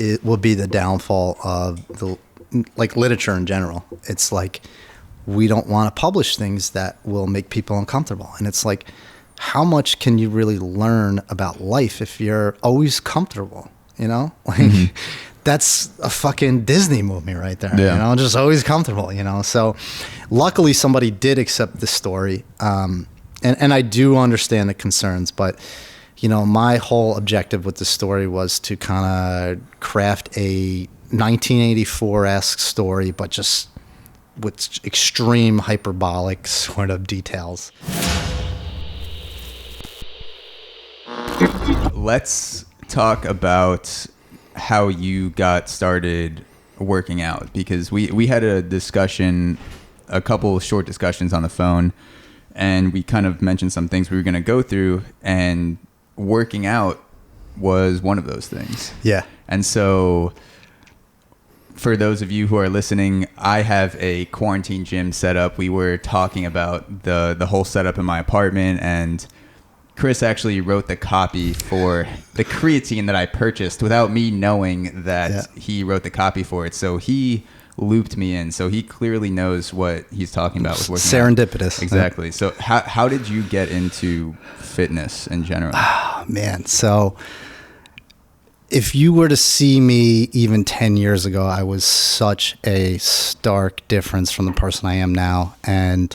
it will be the downfall of the like literature in general. It's like we don't want to publish things that will make people uncomfortable. And it's like, how much can you really learn about life if you're always comfortable? You know, like that's a fucking Disney movie right there. Yeah. You know, just always comfortable. You know, so luckily somebody did accept this story, and I do understand the concerns, but you know, my whole objective with the story was to kind of craft a 1984-esque story, but just with extreme hyperbolic sort of details. Let's talk about how you got started working out, because we had a discussion, a couple of short discussions on the phone, and we kind of mentioned some things we were going to go through, and working out was one of those things. Yeah. And so for those of you who are listening, I have a quarantine gym set up. We were talking about the whole setup in my apartment, and Chris actually wrote the copy for the creatine that I purchased without me knowing that he wrote the copy for it. So he looped me in. So he clearly knows what he's talking about with working serendipitous. out. Exactly. So how did you get into fitness in general? Oh, man. So if you were to see me even 10 years ago, I was such a stark difference from the person I am now. And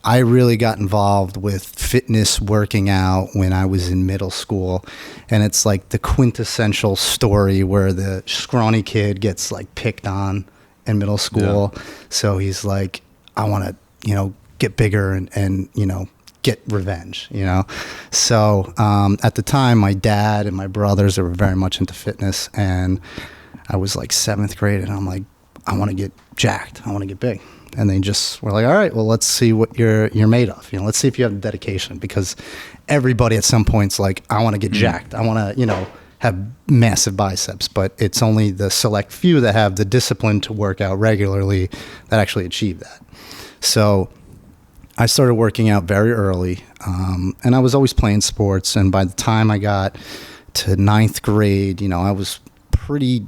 I really got involved with fitness working out when I was in middle school. And it's like the quintessential story where the scrawny kid gets like picked on in middle school. Yeah. So he's like, I want to, you know, get bigger and, you know, get revenge, you know? So at the time, my dad and my brothers were very much into fitness. And I was like 7th grade and I'm like, I want to get jacked. I want to get big. And they just were like, all right, well, let's see what you're made of. You know, let's see if you have dedication, because everybody at some point's like, I want to get jacked. I want to, you know, have massive biceps, but it's only the select few that have the discipline to work out regularly that actually achieve that. So I started working out very early, and I was always playing sports. And by the time I got to 9th grade, you know, I was pretty,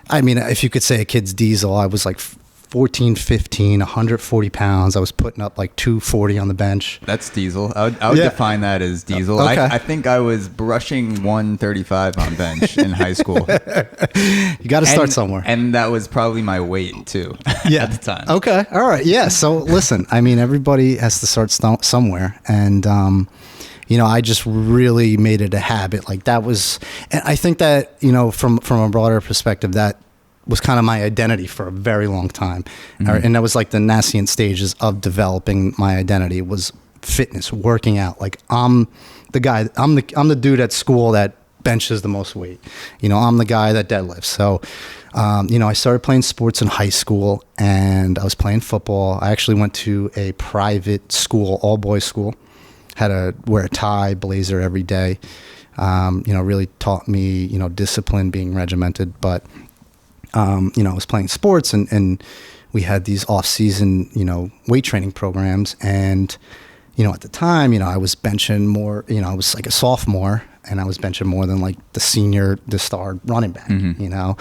I mean, if you could say a kid's diesel, I was like 14, 15, 140 pounds. I was putting up like 240 on the bench. That's diesel. I would define that as diesel. Okay. I think I was brushing 135 on bench in high school. You got to start somewhere. And that was probably my weight too at the time. Okay. All right. Yeah. So listen, I mean, everybody has to start somewhere. And, you know, I just really made it a habit. Like that was, and I think that, you know, from a broader perspective, that was kind of my identity for a very long time. And that was like the nascent stages of developing my identity was fitness, working out. Like I'm the guy, I'm the dude at school that benches the most weight. You know, I'm the guy that deadlifts. So, you know, I started playing sports in high school and I was playing football. I actually went to a private school, all boys school, had to wear a tie, blazer every day. You know, really taught me, you know, discipline, being regimented, but you know, I was playing sports and we had these off-season, you know, weight training programs. And, you know, at the time, you know, I was benching more, you know, I was like a sophomore and I was benching more than like the star running back, you know.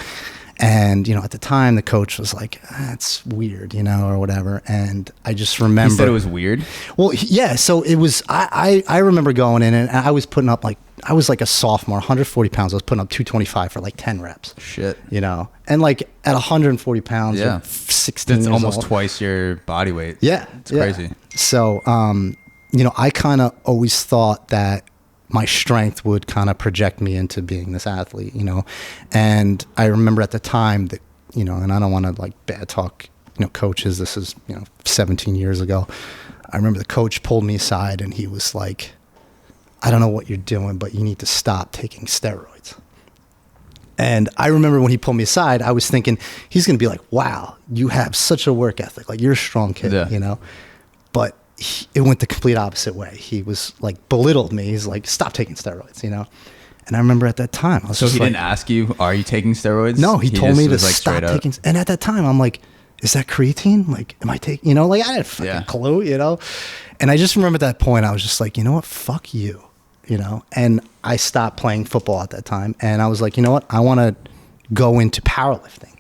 And, you know, at the time, the coach was like, that's weird, you know, or whatever. And I just remember. He said it was weird? Well, yeah. So it was, I remember going in and I was putting up like, I was like a sophomore, 140 pounds. I was putting up 225 for like 10 reps. Shit. You know, and like at 140 pounds, yeah. 16 That's years almost old. Twice your body weight. Yeah. It's crazy. So, you know, I kind of always thought that my strength would kind of project me into being this athlete, you know. And I remember at the time that, you know, and I don't want to like bad talk, you know, coaches. This is, you know, 17 years ago. I remember the coach pulled me aside and he was like, I don't know what you're doing, but you need to stop taking steroids. And I remember when he pulled me aside, I was thinking he's going to be like, wow, you have such a work ethic. Like you're a strong kid, you know, but it went the complete opposite way. He was like belittled me. He's like, stop taking steroids, you know? And I remember at that time, I was so just he like, didn't ask you, are you taking steroids? No, he told me to like stop taking. And at that time, I'm like, is that creatine? Like, am I taking, you know, like I didn't fucking clue, you know? And I just remember at that point, I was just like, you know what? Fuck you, you know? And I stopped playing football at that time. And I was like, you know what? I want to go into powerlifting.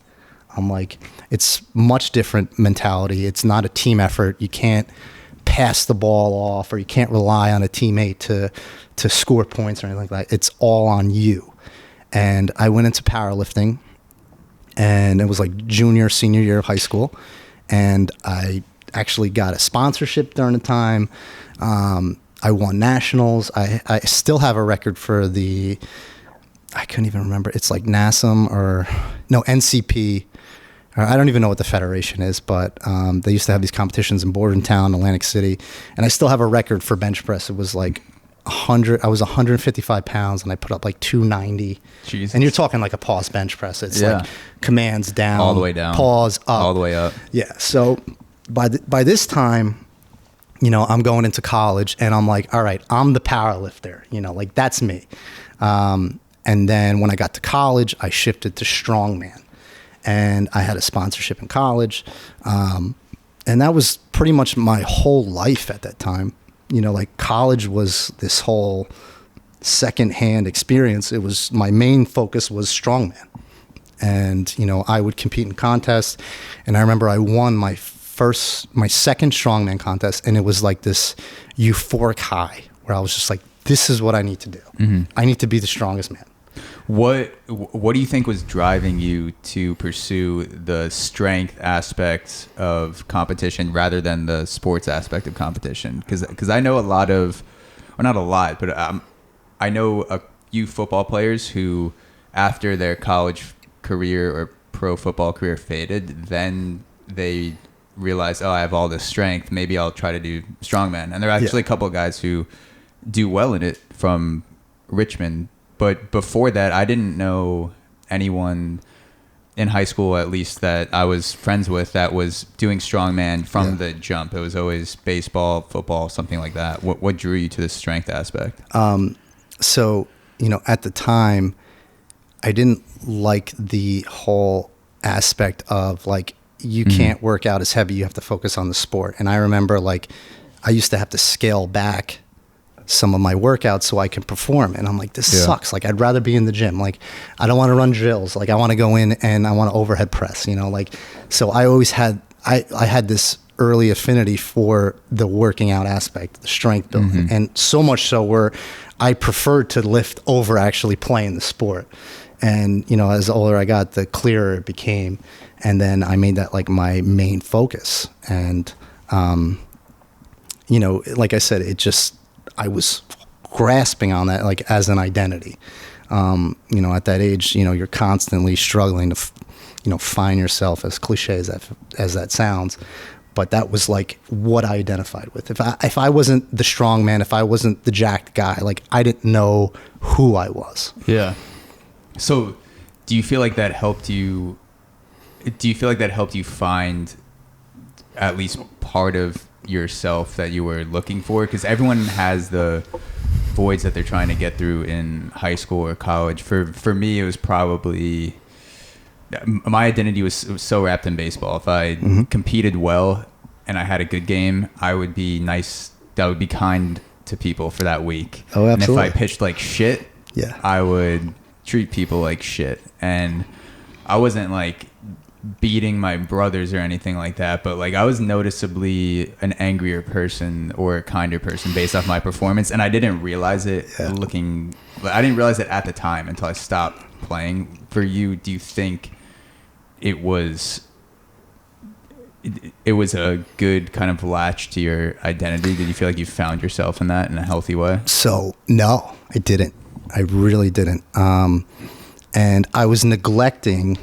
I'm like, it's much different mentality. It's not a team effort. You can't pass the ball off, or you can't rely on a teammate to score points or anything like that. It's all on you. And I went into powerlifting, and it was like senior year of high school. And I actually got a sponsorship during the time. I won nationals. I still have a record for I couldn't even remember. It's like NASM or no, NCP. I don't even know what the federation is, but they used to have these competitions in Bordentown, Atlantic City, and I still have a record for bench press. It was like 100. I was 155 pounds, and I put up like 290. Jesus. And you're talking like a pause bench press. It's like commands down, all the way down, pause up, all the way up. Yeah. So by this time, you know, I'm going into college, and I'm like, all right, I'm the power lifter. You know, like that's me. And then when I got to college, I shifted to strongman. And I had a sponsorship in college. And that was pretty much my whole life at that time. You know, like college was this whole secondhand experience. It was, my main focus was strongman. And, you know, I would compete in contests. And I remember I won my second strongman contest. And it was like this euphoric high where I was just like, this is what I need to do. Mm-hmm. I need to be the strongest man. What do you think was driving you to pursue the strength aspects of competition rather than the sports aspect of competition? Because I know a lot of, or not a lot, but I know a few football players who, after their college career or pro football career faded, then they realized, oh, I have all this strength. Maybe I'll try to do strongman. And there are actually a couple of guys who do well in it from Richmond. But before that, I didn't know anyone in high school, at least that I was friends with, that was doing strongman from the jump. It was always baseball, football, something like that. What drew you to the strength aspect? So, you know, at the time, I didn't like the whole aspect of like, you can't work out as heavy. You have to focus on the sport. And I remember like, I used to have to scale back some of my workouts so I can perform. And I'm like, this sucks. Like, I'd rather be in the gym. Like, I don't want to run drills. Like, I want to go in and I want to overhead press, you know, like, so I always had, I had this early affinity for the working out aspect, the strength building. And so much so where I preferred to lift over actually playing the sport. And, you know, as the older I got, the clearer it became. And then I made that like my main focus. And, you know, like I said, I was grasping on that like as an identity. You know, at that age, you know, you're constantly struggling to, you know, find yourself, as cliche as that sounds. But that was like what I identified with. If I wasn't the strong man, if I wasn't the jacked guy, like I didn't know who I was. Yeah. So do you feel like that helped you? Do you feel like that helped you find at least part of yourself that you were looking for? Because everyone has the voids that they're trying to get through in high school or college. For me, it was probably, my identity was so wrapped in baseball. If I competed well and I had a good game, I would be nice. I would be kind to people for that week. Oh, absolutely. And if I pitched like shit, I would treat people like shit. And I wasn't like beating my brothers or anything like that, but like I was noticeably an angrier person or a kinder person based off my performance, and I didn't realize it I didn't realize it at the time until I stopped playing. For you, do you think it was a good kind of latch to your identity? Did you feel like you found yourself in that in a healthy way? So no, I didn't. I really didn't. And I was neglecting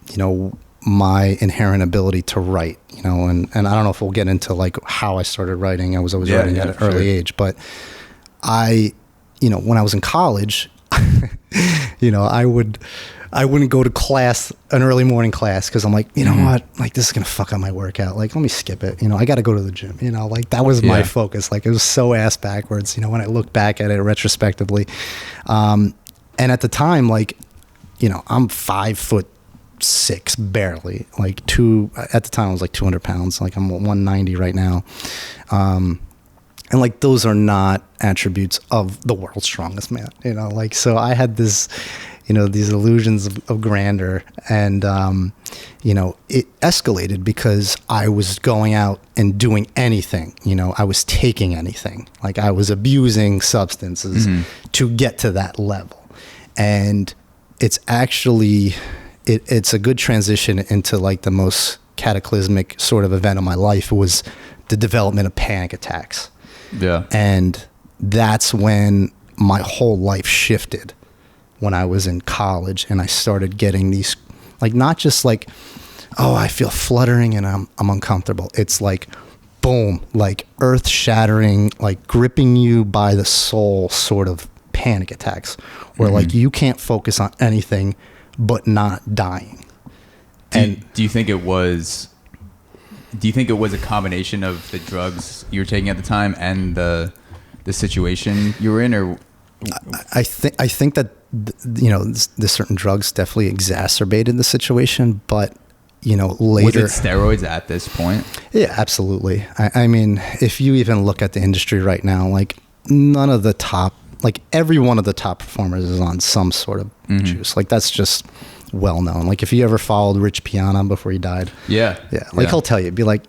you know, my inherent ability to write, you know, and I don't know if we'll get into like how I started writing. I was always writing at an early age, but you know, when I was in college, you know, I wouldn't go to class, an early morning class, because I'm like, you know what, like this is going to fuck up my workout. Like, let me skip it. You know, I got to go to the gym, you know, like that was my focus. Like it was so ass backwards, you know, when I look back at it retrospectively. And at the time, like, you know, I'm 5'6", barely, like at the time I was like 200 pounds. Like I'm 190 right now. And like, those are not attributes of the world's strongest man, you know, like, so I had this, you know, these illusions of grandeur, and, you know, it escalated because I was going out and doing anything, you know, I was taking anything, like I was abusing substances to get to that level. And it's actually, it's a good transition into like the most cataclysmic sort of event of my life. It was the development of panic attacks. Yeah. And that's when my whole life shifted, when I was in college and I started getting these, like, not just like, oh, I feel fluttering and I'm uncomfortable. It's like, boom, like earth shattering, like gripping you by the soul sort of panic attacks where like you can't focus on anything but not dying. Do you think it was a combination of the drugs you were taking at the time and the situation you were in, or? I think that, you know, the certain drugs definitely exacerbated the situation, but, you know, later. Was it steroids at this point? Yeah, absolutely. I mean, if you even look at the industry right now, like none of the top, like every one of the top performers is on some sort of juice. Like that's just well known. Like if you ever followed Rich Piana before he died. Yeah. Like he'll tell you, be like,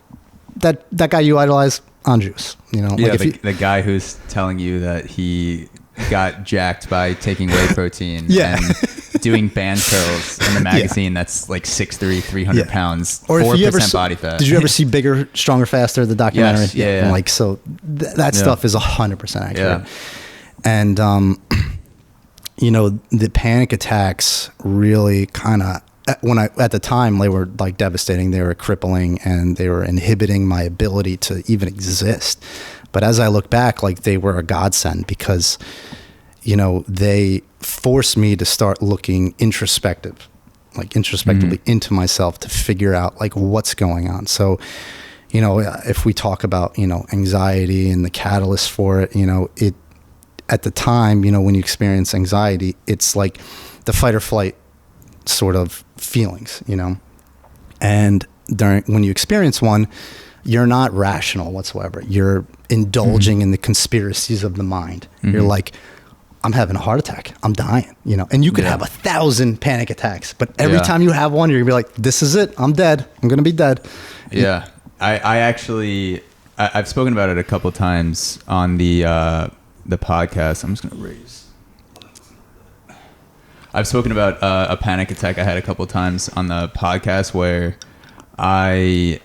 that guy you idolize on juice, you know? Yeah, like the guy who's telling you that he got jacked by taking whey protein and doing band curls in the magazine that's like 6'3", 300 pounds, or 4% body fat. Did you ever see Bigger, Stronger, Faster, the documentary? Yes, yeah. And like, so that stuff is 100% accurate. Yeah. And, you know, the panic attacks really kind of, at the time, they were like devastating, they were crippling, and they were inhibiting my ability to even exist. But as I look back, like they were a godsend because, you know, they forced me to start looking introspectively into myself to figure out like what's going on. So, you know, if we talk about, you know, anxiety and the catalyst for it, you know, at the time, you know, when you experience anxiety, it's like the fight or flight sort of feelings, you know, and when you experience one, you're not rational whatsoever. You're indulging in the conspiracies of the mind. You're like, I'm having a heart attack. I'm dying, you know, and you could have 1,000 panic attacks, but every time you have one, you're gonna be like, this is it. I'm dead. I'm going to be dead. Yeah. I've spoken about it a couple times on the podcast. I'm just going to raise. I've spoken about a panic attack I had a couple times on the podcast where I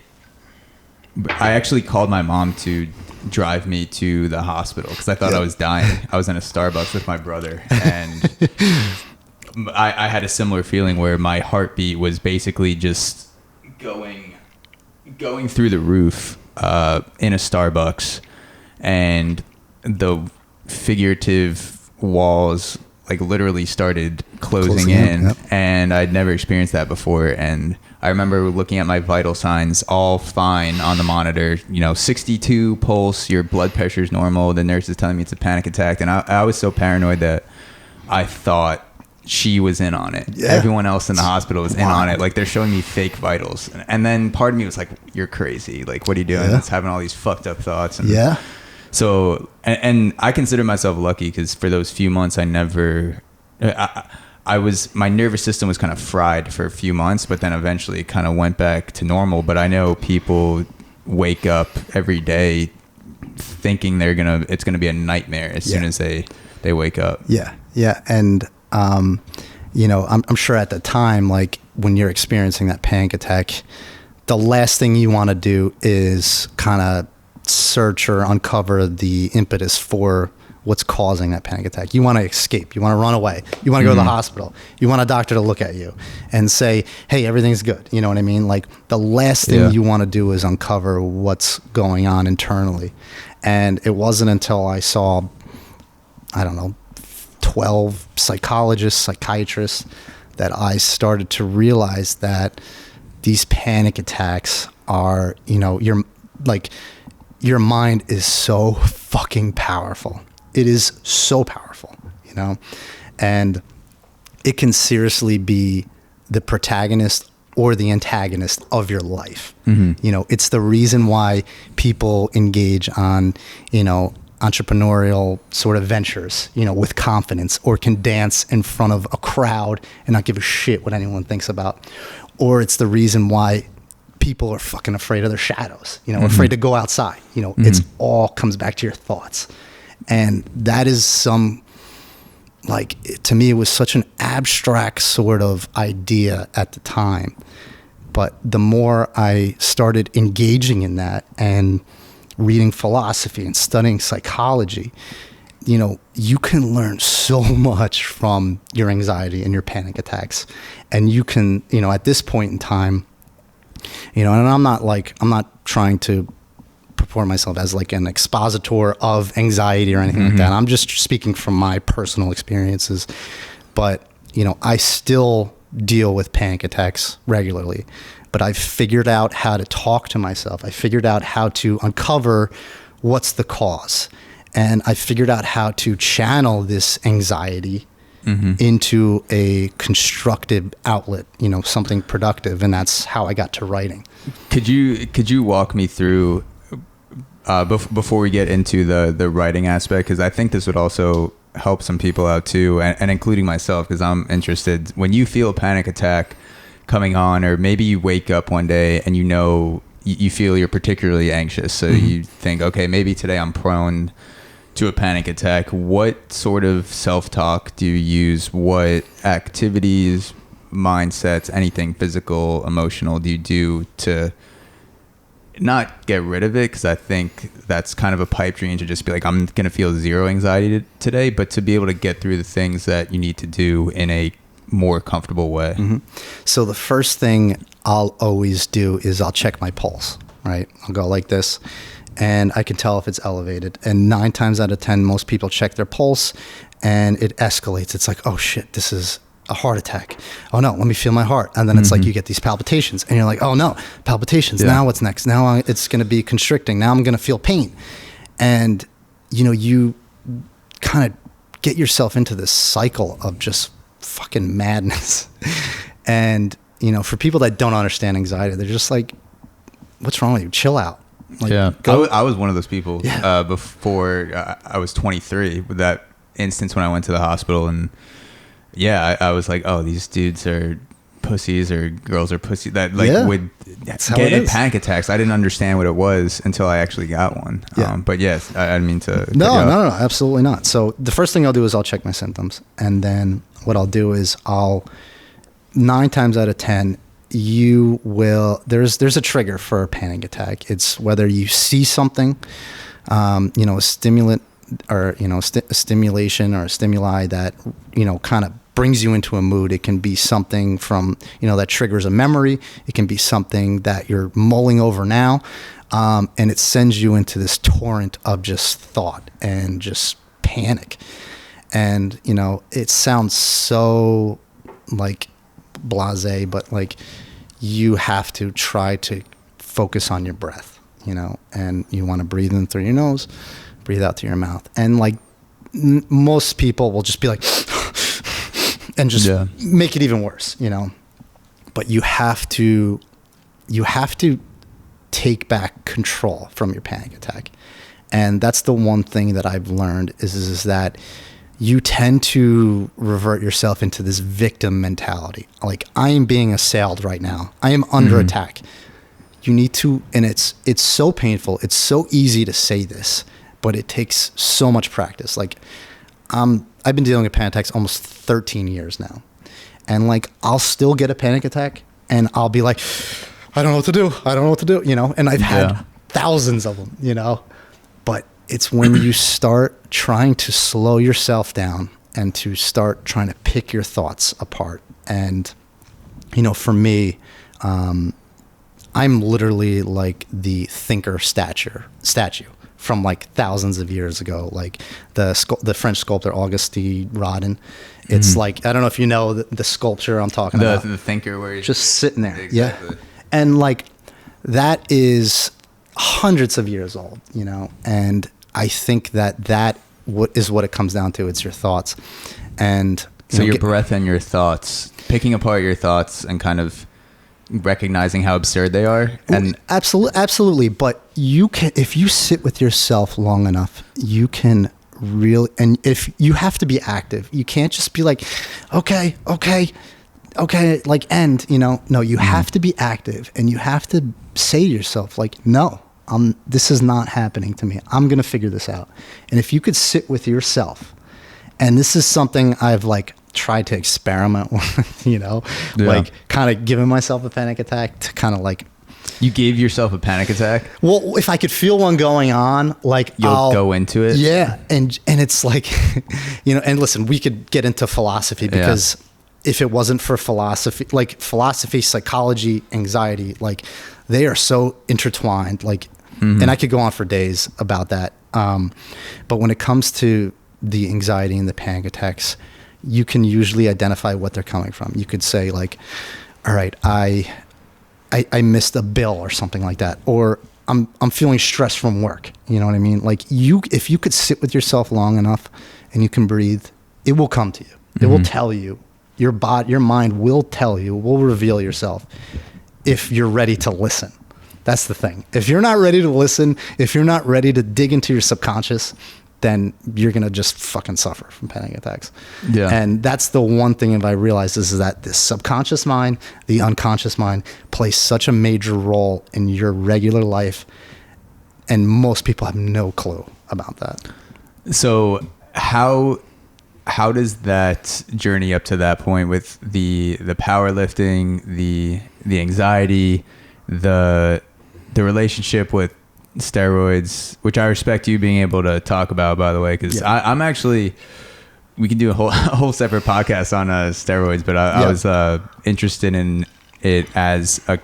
actually called my mom to drive me to the hospital because I thought I was dying. I was in a Starbucks with my brother, and I had a similar feeling where my heartbeat was basically just going through the roof in a Starbucks, and the figurative walls like literally started closing in. And I'd never experienced that before. And I remember looking at my vital signs, all fine on the monitor, you know, 62 pulse, your blood pressure is normal. The nurse is telling me it's a panic attack. And I was so paranoid that I thought she was in on it. Yeah. Everyone else in the hospital was in on it. Like they're showing me fake vitals. And then part of me was like, you're crazy. Like, what are you doing? It's having all these fucked up thoughts. And so, and I consider myself lucky because for those few months, my nervous system was kind of fried for a few months, but then eventually it kind of went back to normal. But I know people wake up every day thinking it's gonna be a nightmare as soon as they wake up. Yeah. And, you know, I'm sure at the time, like when you're experiencing that panic attack, the last thing you want to do is kind of search or uncover the impetus for what's causing that panic attack. You want to escape. You want to run away. You want to go to the hospital. You want a doctor to look at you and say, hey, everything's good. You know what I mean? Like the last thing you want to do is uncover what's going on internally. And it wasn't until I saw, 12 psychologists, psychiatrists, that I started to realize that these panic attacks are, you know, your mind is so fucking powerful. It is so powerful, you know, and it can seriously be the protagonist or the antagonist of your life. You know, it's the reason why people engage on, you know, entrepreneurial sort of ventures, you know, with confidence, or can dance in front of a crowd and not give a shit what anyone thinks about. Or it's the reason why people are fucking afraid of their shadows, you know, afraid to go outside. You know, it's all comes back to your thoughts. And that is like, to me, it was such an abstract sort of idea at the time. But the more I started engaging in that and reading philosophy and studying psychology, you know, you can learn so much from your anxiety and your panic attacks. And you can, you know, at this point in time, you know, and I'm not trying to purport myself as like an expositor of anxiety or anything like that. I'm just speaking from my personal experiences. But, you know, I still deal with panic attacks regularly, but I've figured out how to talk to myself. I figured out how to uncover what's the cause. And I figured out how to channel this anxiety into a constructive outlet, you know, something productive. And that's how I got to writing. Could you walk me through, before we get into the writing aspect, because I think this would also help some people out too, and including myself, because I'm interested. When you feel a panic attack coming on, or maybe you wake up one day and you know you feel you're particularly anxious, so you think, okay, maybe today I'm prone to a panic attack. What sort of self-talk do you use? What activities, mindsets, anything physical, emotional do you do to not get rid of it? Because I think that's kind of a pipe dream, to just be like, I'm going to feel zero anxiety today, but to be able to get through the things that you need to do in a more comfortable way. So the first thing I'll always do is I'll check my pulse, right? I'll go like this, and I can tell if it's elevated. And 9 times out of 10, most people check their pulse and it escalates. It's like, oh shit, this is a heart attack. Oh no, let me feel my heart. And then it's like you get these palpitations and you're like, oh no, palpitations. Now what's next? Now it's going to be constricting. Now I'm going to feel pain. And, you know, you kind of get yourself into this cycle of just fucking madness. And, you know, for people that don't understand anxiety, they're just like, what's wrong with you? Chill out. Like, I was one of those people before I was 23, with that instance when I went to the hospital, and I was like, oh, these dudes are pussies, or girls are pussies, that like would get in panic attacks. I didn't understand what it was until I actually got one. But yes, I didn't mean to. No, absolutely not. So the first thing I'll do is I'll check my symptoms, and then what I'll do is 9 times out of 10, you will, there's a trigger for a panic attack. It's whether you see something, you know, a stimulant, or, you know, a stimulation or a stimuli that, you know, kind of brings you into a mood. It can be something from, you know, that triggers a memory. It can be something that you're mulling over now. And it sends you into this torrent of just thought and just panic. And, you know, it sounds so like blasé, but like, you have to try to focus on your breath, you know, and you want to breathe in through your nose, breathe out through your mouth. And like most people will just be like, and just make it even worse, you know. But you have to take back control from your panic attack. And that's the one thing that I've learned is that you tend to revert yourself into this victim mentality. Like, I am being assailed right now. I am under attack. You need to, and it's so painful. It's so easy to say this, but it takes so much practice. Like, I've been dealing with panic attacks almost 13 years now. And like, I'll still get a panic attack and I'll be like, I don't know what to do. I don't know what to do, you know? And I've had thousands of them, you know? But it's when you start trying to slow yourself down and to start trying to pick your thoughts apart. And, you know, for me, I'm literally like the thinker statue from like thousands of years ago, like the French sculptor Auguste Rodin. It's like, I don't know if you know the sculpture I'm talking about. The thinker where he's just sitting there. Exactly. Yeah. And like, that is hundreds of years old, you know? And I think that is what it comes down to. It's your thoughts. And so your breath and your thoughts, picking apart your thoughts and kind of recognizing how absurd they are. And Absolutely. But you can, if you sit with yourself long enough, you can really, and if you have to be active, you can't just be like, okay, like end, no, you have to be active, and you have to say to yourself, like, no, this is not happening to me. I'm going to figure this out. And if you could sit with yourself, and this is something I've like tried to experiment with, like kind of giving myself a panic attack to kind of like. You gave yourself a panic attack? Well, if I could feel one going on, like I'll go into it. Yeah. And it's like, and listen, we could get into philosophy because if it wasn't for philosophy, like philosophy, psychology, anxiety, like they are so intertwined, like, and I could go on for days about that. But when it comes to the anxiety and the panic attacks, you can usually identify what they're coming from. You could say like, all right, I missed a bill or something like that, or I'm feeling stressed from work. You know what I mean? Like if you could sit with yourself long enough and you can breathe, it will come to you. It will tell you. Your mind will tell you, will reveal yourself if you're ready to listen. That's the thing. If you're not ready to listen, if you're not ready to dig into your subconscious, then you're going to just fucking suffer from panic attacks. Yeah. And that's the one thing that I realized is that the subconscious mind, the unconscious mind plays such a major role in your regular life. And most people have no clue about that. So how does that journey up to that point with the powerlifting, the anxiety, the relationship with steroids, which I respect you being able to talk about, by the way, because I'm actually, we can do a whole separate podcast on steroids, but I was interested in it as a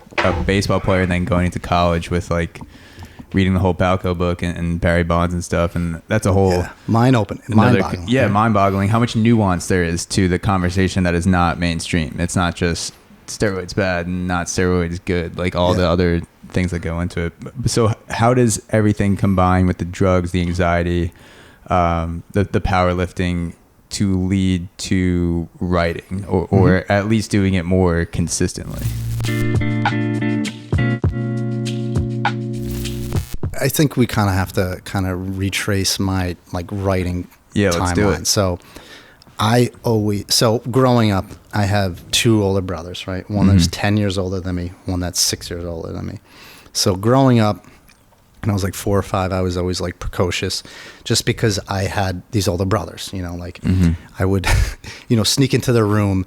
baseball player and then going into college with like reading the whole Balco book and Barry Bonds and stuff, and that's a whole mind-boggling. Mind-boggling how much nuance there is to the conversation that is not mainstream. It's not just steroids bad and not steroids good, like all the other things that go into it. So how does everything combine with the drugs, the anxiety, the powerlifting to lead to writing or at least doing it more consistently? I think we kind of have to kind of retrace my like writing timeline. Let's do it. So growing up, I have two older brothers, right? One that's 10 years older than me, one that's 6 years older than me. So growing up, when I was like 4 or 5, I was always like precocious just because I had these older brothers, I would, sneak into their room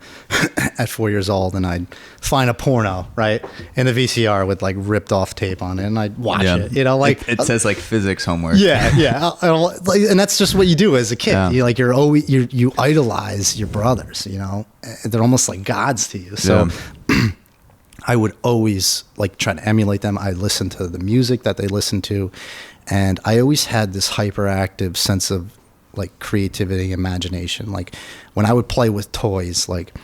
at 4 years old and I'd find a porno, right? In a VCR with like ripped off tape on it and I'd watch it, it says like physics homework. Yeah. And that's just what you do as a kid. Yeah. You idolize your brothers, they're almost like gods to you. So I would always like try to emulate them. I listened to the music that they listened to, and I always had this hyperactive sense of like creativity, imagination. Like when I would play with toys, like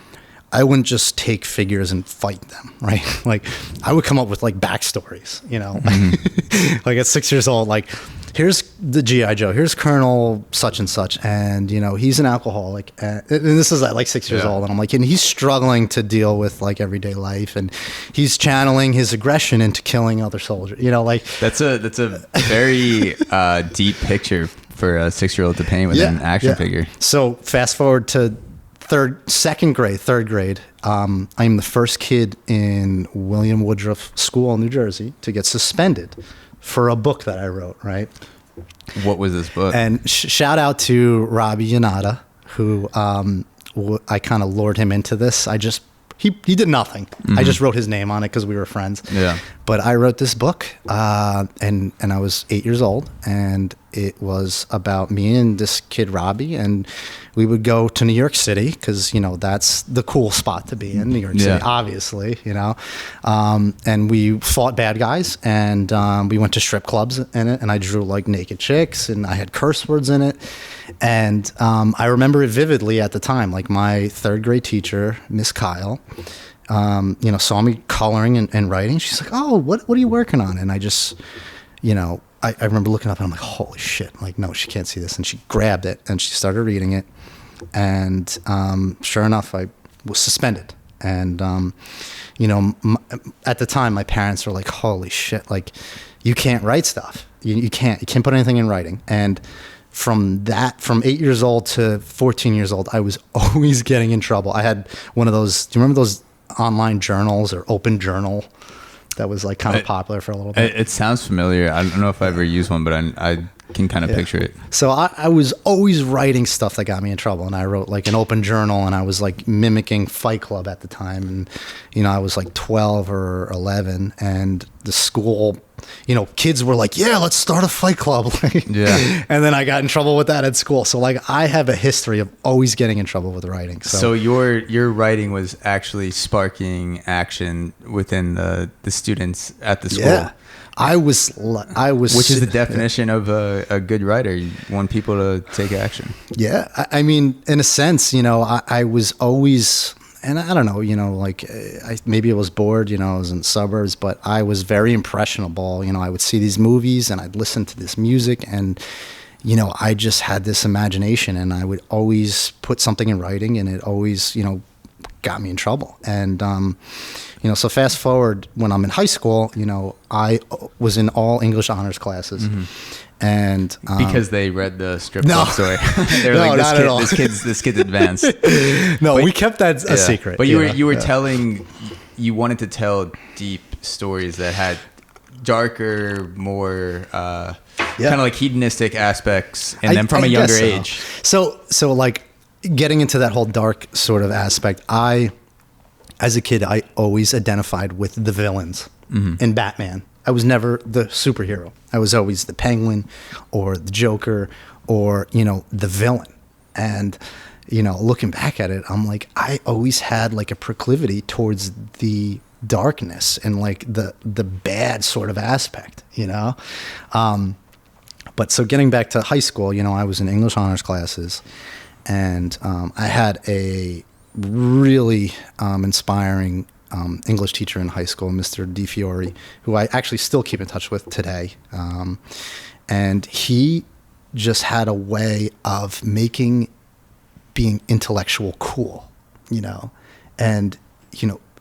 I wouldn't just take figures and fight them, right? Like I would come up with like backstories, like at 6 years old, like here's the G.I. Joe, here's Colonel such and such, and he's an alcoholic, and this is at like 6 years old, and I'm like, and he's struggling to deal with like everyday life, and he's channeling his aggression into killing other soldiers, like that's a very deep picture for a 6-year-old to paint with an action figure. So fast forward to third grade, I am the first kid in William Woodruff School in New Jersey to get suspended for a book that I wrote, right? What was this book? And shout out to Robbie Yanada, who I kind of lured him into this. He did nothing. I just wrote his name on it because we were friends. Yeah. But I wrote this book, and I was 8 years old, and it was about me and this kid Robbie, and we would go to New York City because that's the cool spot to be in, New York City, obviously, and we fought bad guys, and we went to strip clubs in it, and I drew like naked chicks, and I had curse words in it, and I remember it vividly at the time. Like my third grade teacher, Miss Kyle, saw me coloring and writing. She's like, "Oh, what are you working on?" And I just, I remember looking up and I'm like, holy shit. I'm like, no, she can't see this. And she grabbed it and she started reading it. And sure enough, I was suspended. And at the time, my parents were like, holy shit, like, you can't write stuff. You can't put anything in writing. And from 8 years old to 14 years old, I was always getting in trouble. I had one of those, do you remember those online journals or open journal that was like kind of popular for a little bit? It sounds familiar. I don't know if I ever used one, but I can kind of picture it. So I was always writing stuff that got me in trouble, and I wrote like an open journal, and I was like mimicking Fight Club at the time, and I was like 12 or 11, and the school, kids were like, yeah, let's start a Fight Club. Yeah. And then I got in trouble with that at school. So like I have a history of always getting in trouble with writing. So your writing was actually sparking action within the students at the school. Yeah. I was, which is the definition of a good writer. You want people to take action. Yeah. I mean, in a sense, I was always, and I don't know, maybe I was bored, I was in the suburbs, but I was very impressionable. I would see these movies and I'd listen to this music, and, I just had this imagination, and I would always put something in writing, and it always, got me in trouble. And, so fast forward when I'm in high school, I was in all English honors classes. Mm-hmm. And because they read the strip club story, they were like, this kid's advanced. No, we kept that a secret. But you were telling, you wanted to tell deep stories that had darker, more kind of like hedonistic aspects in them from a younger age. So like getting into that whole dark sort of aspect, as a kid, I always identified with the villains in Batman. I was never the superhero. I was always the Penguin or the Joker or, the villain. And, looking back at it, I'm like, I always had like a proclivity towards the darkness and like the bad sort of aspect, But so getting back to high school, I was in English honors classes, and I had a really inspiring English teacher in high school, Mr. DiFiore, who I actually still keep in touch with today. And he just had a way of making being intellectual cool, and,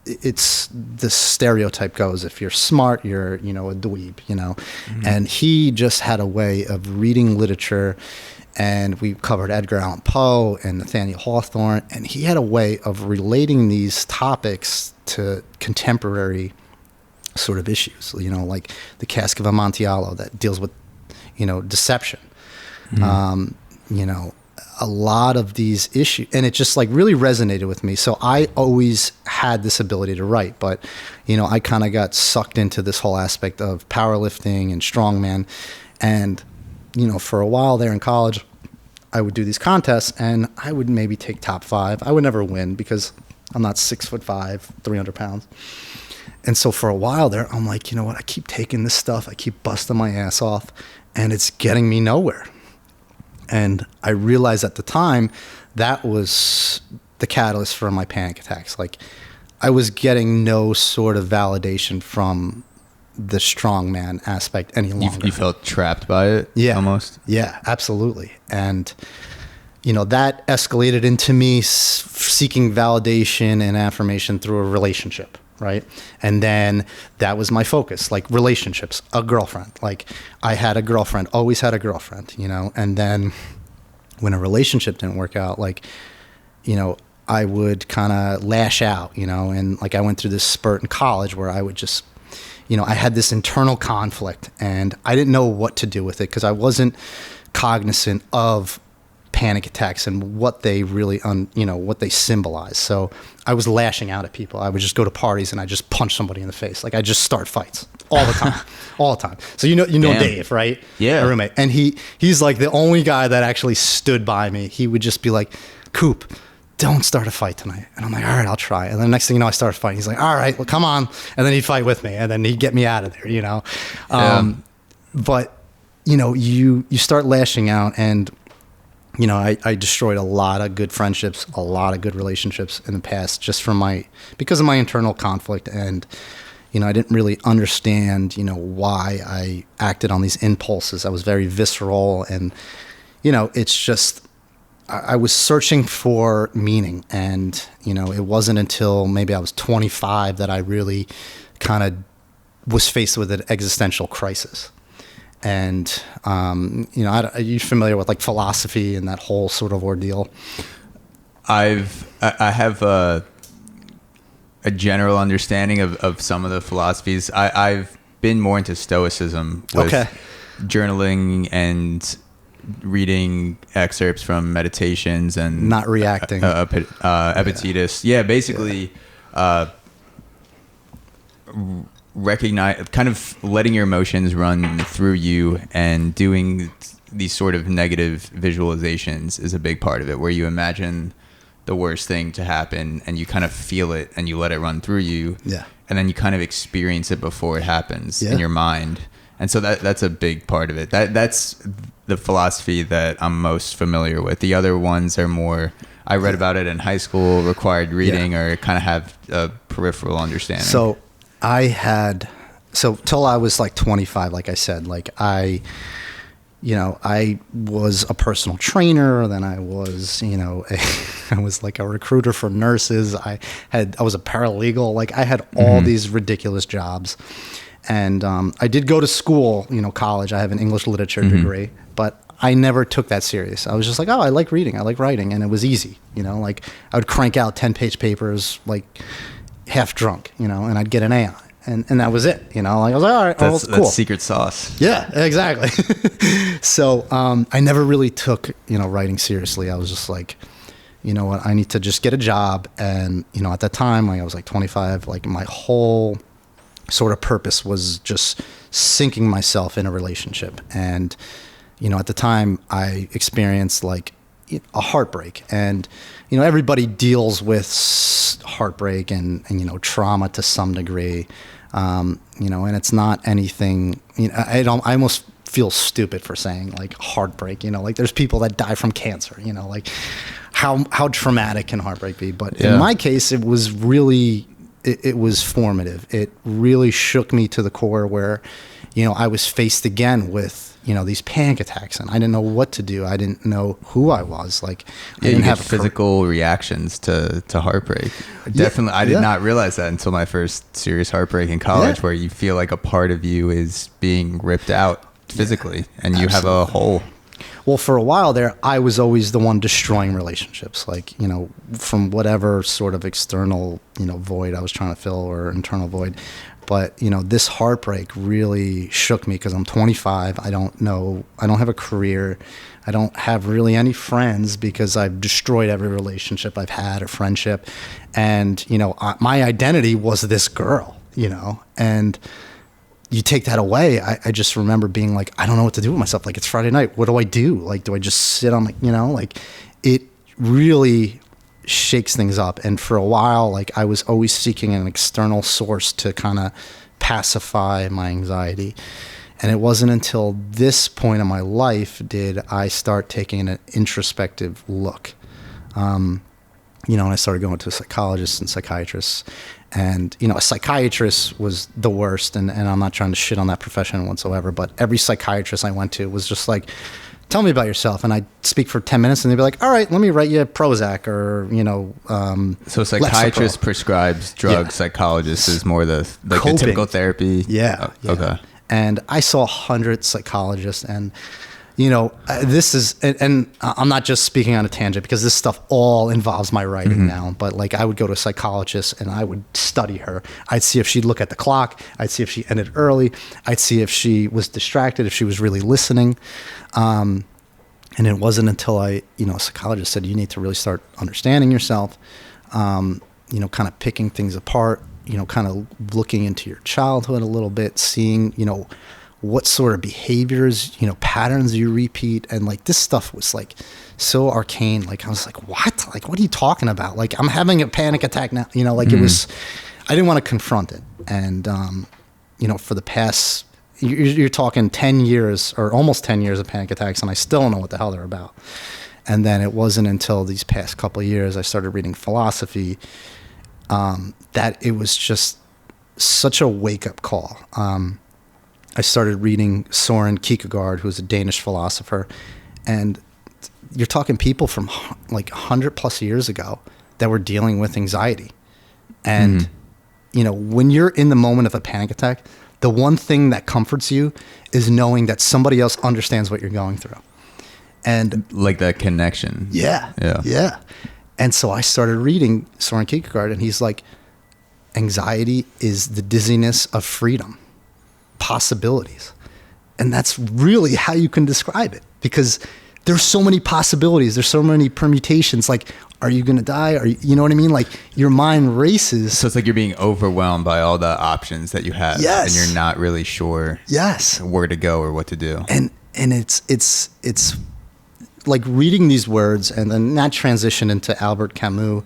it's the stereotype goes, if you're smart, you're, a dweeb, Mm-hmm. And he just had a way of reading literature, and we covered Edgar Allan Poe and Nathaniel Hawthorne, and he had a way of relating these topics to contemporary sort of issues, like the Cask of Amontillado that deals with, deception. Mm-hmm. A lot of these issues, and it just like really resonated with me. So I always had this ability to write, but, I kind of got sucked into this whole aspect of powerlifting and strongman. And, for a while there in college, I would do these contests, and I would maybe take top 5. I would never win because I'm not 6'5", 300 pounds. And so for a while there, I'm like, what? I keep taking this stuff. I keep busting my ass off, and it's getting me nowhere. And I realized at the time that was the catalyst for my panic attacks. Like, I was getting no sort of validation from the strongman aspect any longer. You felt trapped by it? Yeah. Almost? Yeah, absolutely. And, that escalated into me seeking validation and affirmation through a relationship, right? And then that was my focus, like relationships, a girlfriend. Like, I had a girlfriend, always had a girlfriend, and then when a relationship didn't work out, like, I would kind of lash out, and like I went through this spurt in college where I would just, I had this internal conflict, and I didn't know what to do with it because I wasn't cognizant of panic attacks and what they really, what they symbolize. So I was lashing out at people. I would just go to parties and I just punch somebody in the face. Like, I just start fights all the time, all the time. So you know Dave, right? Yeah. My roommate. And he's like the only guy that actually stood by me. He would just be like, Coop, don't start a fight tonight. And I'm like, all right, I'll try. And then the next thing you know, I start fighting. He's like, all right, well, come on. And then he'd fight with me, and then he'd get me out of there, But, you start lashing out, and, I destroyed a lot of good friendships, a lot of good relationships in the past just because of my internal conflict. And, I didn't really understand, why I acted on these impulses. I was very visceral, and, it's just I was searching for meaning, and it wasn't until maybe I was 25 that I really kind of was faced with an existential crisis. And are you familiar with like philosophy and that whole sort of ordeal? I have a general understanding of some of the philosophies. I've been more into Stoicism with journaling and reading excerpts from meditations and not reacting. Epictetus. Yeah, basically recognize, kind of letting your emotions run through you and doing these sort of negative visualizations is a big part of it, where you imagine the worst thing to happen and you kind of feel it and you let it run through you. Yeah. And then you kind of experience it before it happens in your mind. And so that's a big part of it. That's the philosophy that I'm most familiar with. The other ones are more, I read about it in high school, required reading, or kind of have a peripheral understanding. So till I was like 25, like I said, like I was a personal trainer. Then I was, I was like a recruiter for nurses. I was a paralegal. Like I had all these ridiculous jobs. And I did go to school, college. I have an English literature degree, but I never took that serious. I was just like, oh, I like reading. I like writing. And it was easy, like I would crank out 10-page papers, like half drunk, and I'd get an A on it. And that was it, like I was like, all right, that's cool. That's secret sauce. Yeah, exactly. So I never really took, writing seriously. I was just like, you know what, I need to just get a job. And, at that time, like I was like 25, like my whole sort of purpose was just sinking myself in a relationship. And, at the time I experienced like a heartbreak, and, everybody deals with heartbreak and trauma to some degree. And it's not anything, I almost feel stupid for saying like heartbreak, like there's people that die from cancer, like how traumatic can heartbreak be? But in my case, it was really, it was formative. It really shook me to the core where, I was faced again with, these panic attacks, and I didn't know what to do. I didn't know who I was. Like, I didn't have physical reactions to heartbreak. Definitely. I did not realize that until my first serious heartbreak in college, where you feel like a part of you is being ripped out physically, and you have a hole. Well, for a while there, I was always the one destroying relationships, like, from whatever sort of external, void I was trying to fill, or internal void. But, this heartbreak really shook me because I'm 25. I don't have a career. I don't have really any friends because I've destroyed every relationship I've had or friendship. And, my identity was this girl, and you take that away. I just remember being like, I don't know what to do with myself. Like, it's Friday night. What do I do? Like, do I just sit on, like it really shakes things up. And for a while, like I was always seeking an external source to kind of pacify my anxiety. And it wasn't until this point in my life did I start taking an introspective look. And I started going to psychologists and psychiatrists. And, a psychiatrist was the worst. And I'm not trying to shit on that profession whatsoever, but every psychiatrist I went to was just like, tell me about yourself. And I'd speak for 10 minutes and they'd be like, all right, let me write you Prozac or, so psychiatrist prescribes drugs. Psychologist is more the typical therapy. Yeah. Okay. And I saw 100 psychologists, and, this is, and I'm not just speaking on a tangent because this stuff all involves my writing now, but like I would go to a psychologist and I would study her. I'd see if she'd look at the clock. I'd see if she ended early. I'd see if she was distracted, if she was really listening. And it wasn't until a psychologist said, you need to really start understanding yourself, kind of picking things apart, kind of looking into your childhood a little bit, seeing, what sort of behaviors, patterns you repeat. And like this stuff was like so arcane. Like I was like, what? Like, what are you talking about? Like I'm having a panic attack now, it was, I didn't want to confront it. And, for the past, you're talking 10 years or almost 10 years of panic attacks, and I still don't know what the hell they're about. And then it wasn't until these past couple of years I started reading philosophy, that it was just such a wake-up call. I started reading Søren Kierkegaard, who's a Danish philosopher, and you're talking people from like 100 plus years ago that were dealing with anxiety. And, you know, when you're in the moment of a panic attack, the one thing that comforts you is knowing that somebody else understands what you're going through. And like that connection. Yeah. Yeah. Yeah. And so I started reading Soren Kierkegaard, and he's like, anxiety is the dizziness of freedom, possibilities. And that's really how you can describe it, because there's so many possibilities. There's so many permutations. Like, are you going to die? You know what I mean? Like, your mind races. So it's like you're being overwhelmed by all the options that you have. Yes. And you're not really sure yes. where to go or what to do. And it's like reading these words and then that transition into Albert Camus,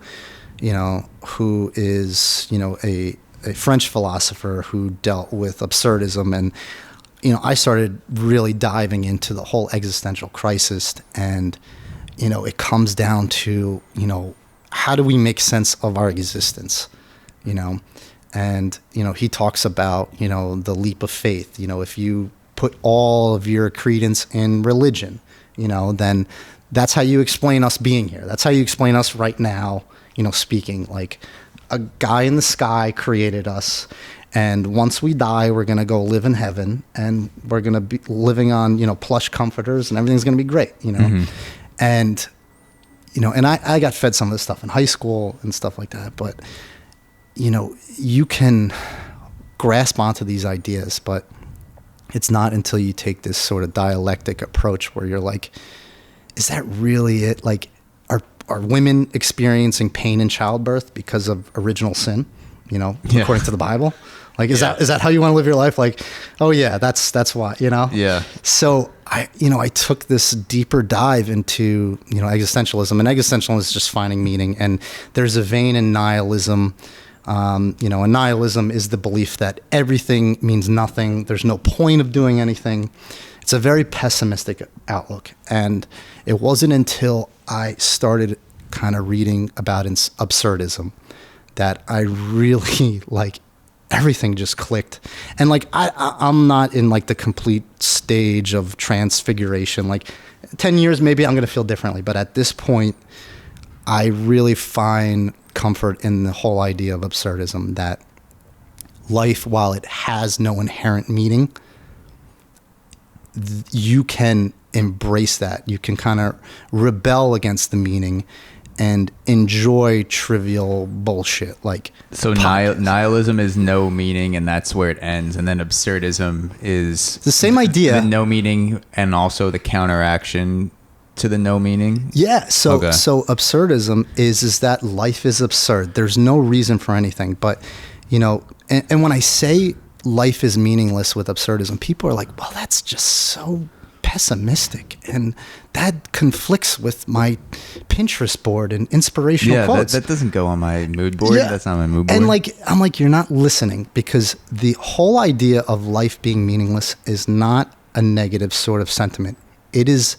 you know, who is, you know, a French philosopher who dealt with absurdism. And, you know, I started really diving into the whole existential crisis, and, you know, it comes down to, you know, how do we make sense of our existence, you know? And, you know, he talks about, you know, the leap of faith. You know, if you put all of your credence in religion, you know, then that's how you explain us being here. That's how you explain us right now, you know, speaking. Like, a guy in the sky created us, and once we die, we're going to go live in heaven, and we're going to be living on, you know, plush comforters, and everything's going to be great, you know? And, you know, and I got fed some of this stuff in high school and stuff like that, but, you know, you can grasp onto these ideas, but it's not until you take this sort of dialectic approach where you're like, is that really it? Like, are women experiencing pain in childbirth because of original sin, you know, according to the Bible? Like, is that how you want to live your life? Like, oh yeah, that's why, you know? Yeah. So I took this deeper dive into, you know, existentialism, and existentialism is just finding meaning. And there's a vein in nihilism. You know, and nihilism is the belief that everything means nothing. There's no point of doing anything. It's a very pessimistic outlook. And it wasn't until I started kind of reading about absurdism that I really, like, everything just clicked. And like, I'm not in like the complete stage of transfiguration. Like 10 years, maybe I'm going to feel differently. But at this point, I really find comfort in the whole idea of absurdism, that life, while it has no inherent meaning, you can embrace that. You can kind of rebel against the meaning and enjoy trivial bullshit. Like, so nihilism is no meaning, and that's where it ends. And then absurdism is the same idea, the no meaning, and also the counteraction to the no meaning. Yeah. So absurdism is that life is absurd. There's no reason for anything. But, you know, and when I say life is meaningless with absurdism, people are like, well, that's just so pessimistic, and that conflicts with my Pinterest board and inspirational quotes. That doesn't go on my mood board. Yeah. That's not my mood board. And like, I'm like, you're not listening, because the whole idea of life being meaningless is not a negative sort of sentiment. It is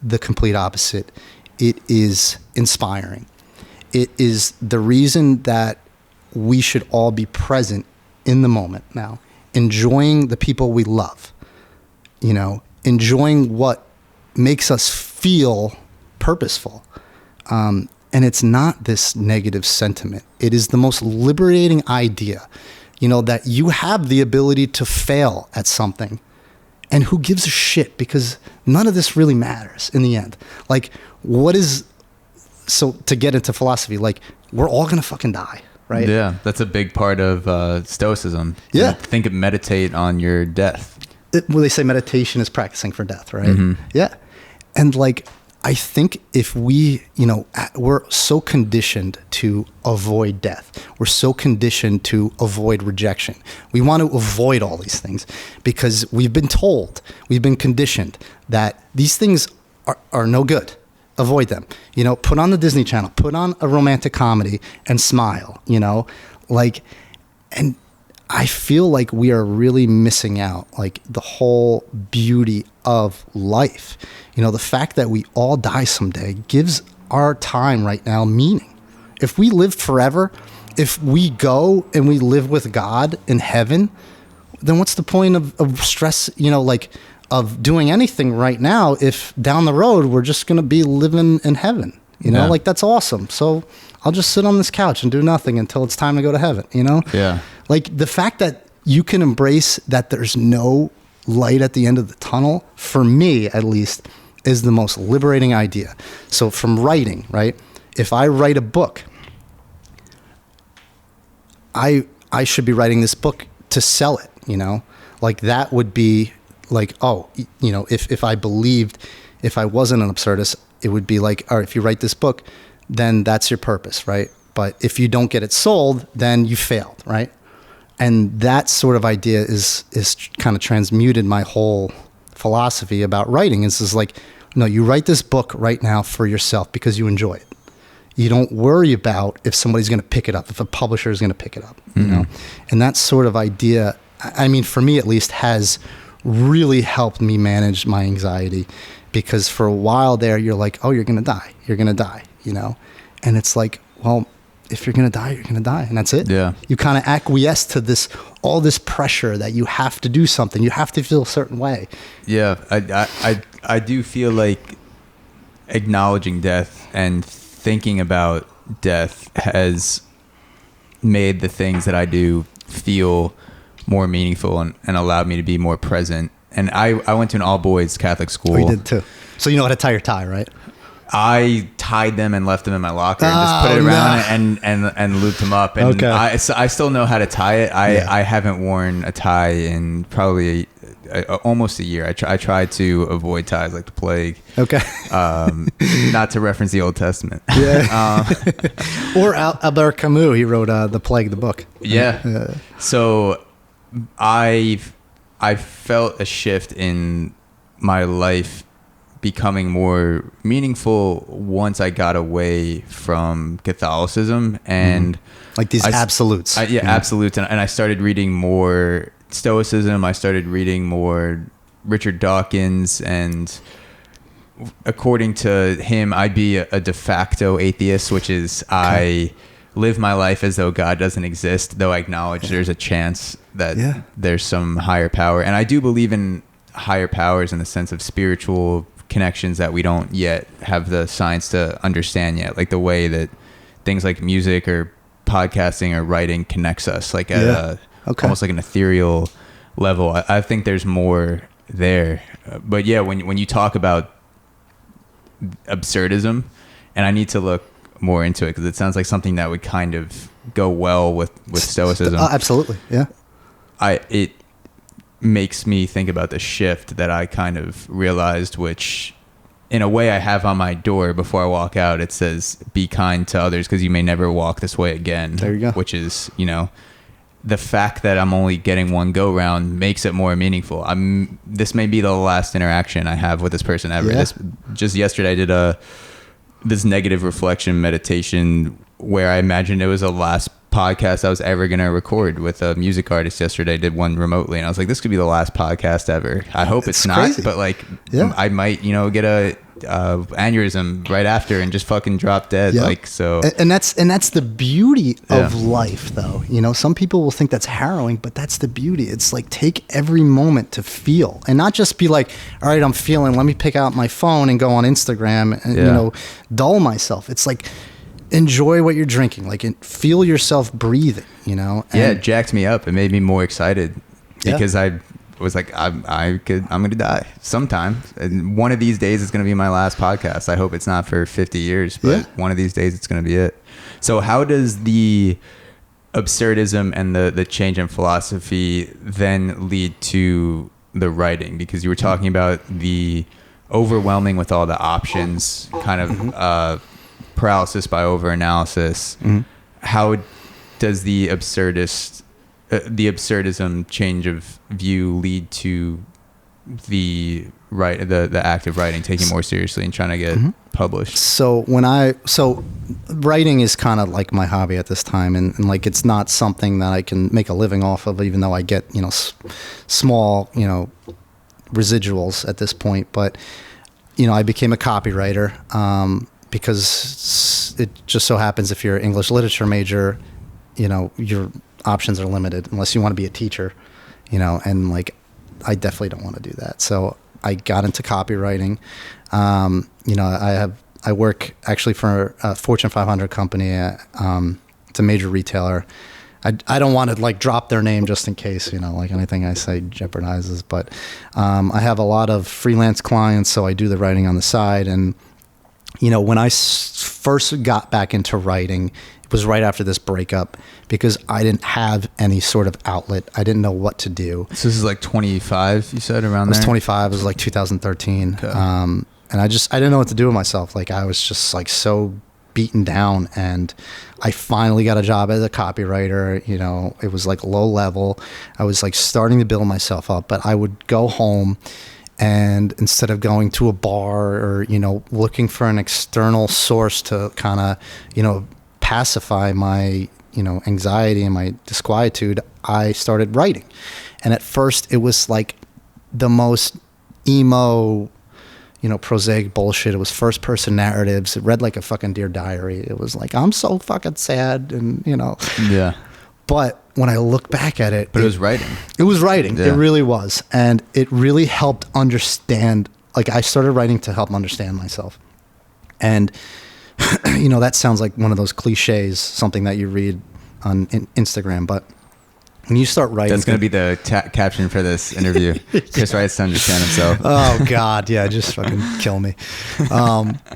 the complete opposite. It is inspiring. It is the reason that we should all be present in the moment now, enjoying the people we love, you know, enjoying what makes us feel purposeful. And it's not this negative sentiment. It is the most liberating idea, you know, that you have the ability to fail at something. And who gives a shit? Because none of this really matters in the end. Like, so to get into philosophy, like, we're all going to fucking die, right? Yeah, that's a big part of Stoicism. Yeah. Meditate on your death. Well, they say meditation is practicing for death, right? Yeah. And like, I think if we, you know, we're so conditioned to avoid death. We're so conditioned to avoid rejection. We want to avoid all these things because we've been told, we've been conditioned that these things are no good. Avoid them. You know, put on the Disney Channel, put on a romantic comedy and smile, you know, like, and I feel like we are really missing out, like, the whole beauty of life. You know, the fact that we all die someday gives our time right now meaning. If we lived forever, if we go and we live with God in heaven, then what's the point of stress, you know, like, of doing anything right now if down the road we're just going to be living in heaven. You know, like that's awesome. So I'll just sit on this couch and do nothing until it's time to go to heaven, you know? Yeah. Like the fact that you can embrace that there's no light at the end of the tunnel, for me at least, is the most liberating idea. So from writing, right? If I write a book, I should be writing this book to sell it, you know? Like that would be like, oh, you know, if I believed, if I wasn't an absurdist, it would be like, all right, if you write this book, then that's your purpose, right? But if you don't get it sold, then you failed, right? And that sort of idea is kind of transmuted my whole philosophy about writing. It's like, no, you write this book right now for yourself because you enjoy it. You don't worry about if somebody's going to pick it up, if a publisher is going to pick it up, you know? And that sort of idea, I mean, for me at least, has really helped me manage my anxiety, because for a while there, you're like, oh, you're going to die, you know? And it's like, well, if you're going to die, you're going to die. And that's it. Yeah. You kind of acquiesce to all this pressure that you have to do something. You have to feel a certain way. Yeah. I do feel like acknowledging death and thinking about death has made the things that I do feel more meaningful and allowed me to be more present. And I went to an all-boys Catholic school. Oh, you did too. So you know how to tie your tie, right? I tied them and left them in my locker and just put it around and looped them up. And okay. I still know how to tie it. I haven't worn a tie in probably almost a year. I tried to avoid ties like the plague. Okay. Not to reference the Old Testament. Yeah. Or Albert Camus, he wrote The Plague, the book. Yeah. So I felt a shift in my life becoming more meaningful once I got away from Catholicism and like these absolutes. Absolutes. And I started reading more Stoicism. I started reading more Richard Dawkins, and according to him, I'd be a de facto atheist, which is I live my life as though God doesn't exist, though I acknowledge there's a chance that there's some higher power. And I do believe in higher powers in the sense of spiritual connections that we don't yet have the science to understand yet, like the way that things like music or podcasting or writing connects us, like at a almost like an ethereal level. I think there's more there. But yeah, when you talk about absurdism, and I need to look more into it because it sounds like something that would kind of go well with Stoicism. Absolutely, yeah. It makes me think about the shift that I kind of realized, which in a way I have on my door before I walk out. It says, be kind to others because you may never walk this way again. There you go. Which is, you know, the fact that I'm only getting one go round makes it more meaningful. This may be the last interaction I have with this person ever. Yeah. Just yesterday I did this negative reflection meditation where I imagined it was the last podcast I was ever going to record with a music artist. Yesterday I did one remotely, and I was like, this could be the last podcast ever. I hope it's not crazy. But like I might, you know, get a aneurysm right after and just fucking drop dead. Yep. Like, so and that's the beauty of life, though. You know, some people will think that's harrowing, but that's the beauty. It's like, take every moment to feel and not just be like, all right, I'm feeling, let me pick out my phone and go on Instagram and you know, dull myself. It's like, enjoy what you're drinking, like feel yourself breathing, you know? And it jacked me up. It made me more excited because I was like, I'm going to die sometime. And one of these days it's going to be my last podcast. I hope it's not for 50 years, but one of these days it's going to be it. So how does the absurdism and the change in philosophy then lead to the writing? Because you were talking about the overwhelming with all the options, kind of, paralysis by overanalysis. How does the absurdism change of view lead to the act of writing, taking more seriously and trying to get published? So writing is kind of like my hobby at this time, and like it's not something that I can make a living off of, even though I get, you know, small, you know, residuals at this point. But you know, I became a copywriter because it just so happens if you're an English literature major, you know, your options are limited unless you want to be a teacher, you know, and like I definitely don't want to do that. So I got into copywriting. You know, I work actually for a Fortune 500 company. It's a major retailer. I don't want to like drop their name just in case, you know, like anything I say jeopardizes. But I have a lot of freelance clients, so I do the writing on the side. And, you know, when I first got back into writing, it was right after this breakup because I didn't have any sort of outlet. I didn't know what to do. So this is like 25, you said, around there? I was 25. It was like 2013. Okay. And I didn't know what to do with myself. Like I was just like so beaten down, and I finally got a job as a copywriter. You know, it was like low level. I was like starting to build myself up, but I would go home, and instead of going to a bar or, you know, looking for an external source to kind of, you know, pacify my, you know, anxiety and my disquietude, I started writing. And at first it was like the most emo, you know, prosaic bullshit. It was first person narratives. It read like a fucking Dear Diary. It was like, I'm so fucking sad, and, you know. Yeah. But when I look back at it, But it was writing. It was writing. Yeah. It really was. And it really helped understand, like I started writing to help understand myself. And, you know, that sounds like one of those cliches, something that you read on Instagram, but when you start writing... That's going to be the caption for this interview. Chris writes to understand himself. Oh, God. Yeah, just fucking kill me.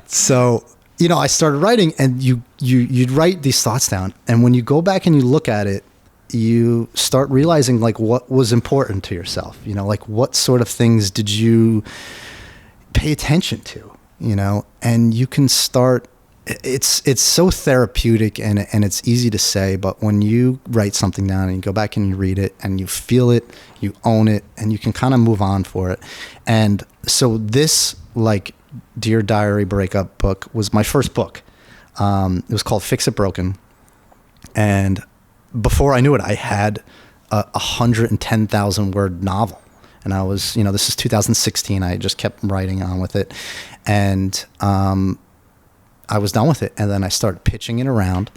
So, you know, I started writing, and you'd write these thoughts down. And when you go back and you look at it, you start realizing, like, what was important to yourself. You know, like, what sort of things did you pay attention to, you know? And you can start... It's so therapeutic, and it's easy to say, but when you write something down and you go back and you read it and you feel it, you own it, and you can kind of move on for it. And so this, like, Dear Diary breakup book was my first book. It was called Fix It Broken. And before I knew it, I had a 110,000 word novel. And I was, you know, this is 2016. I just kept writing on with it. And, I was done with it, and then I started pitching it around,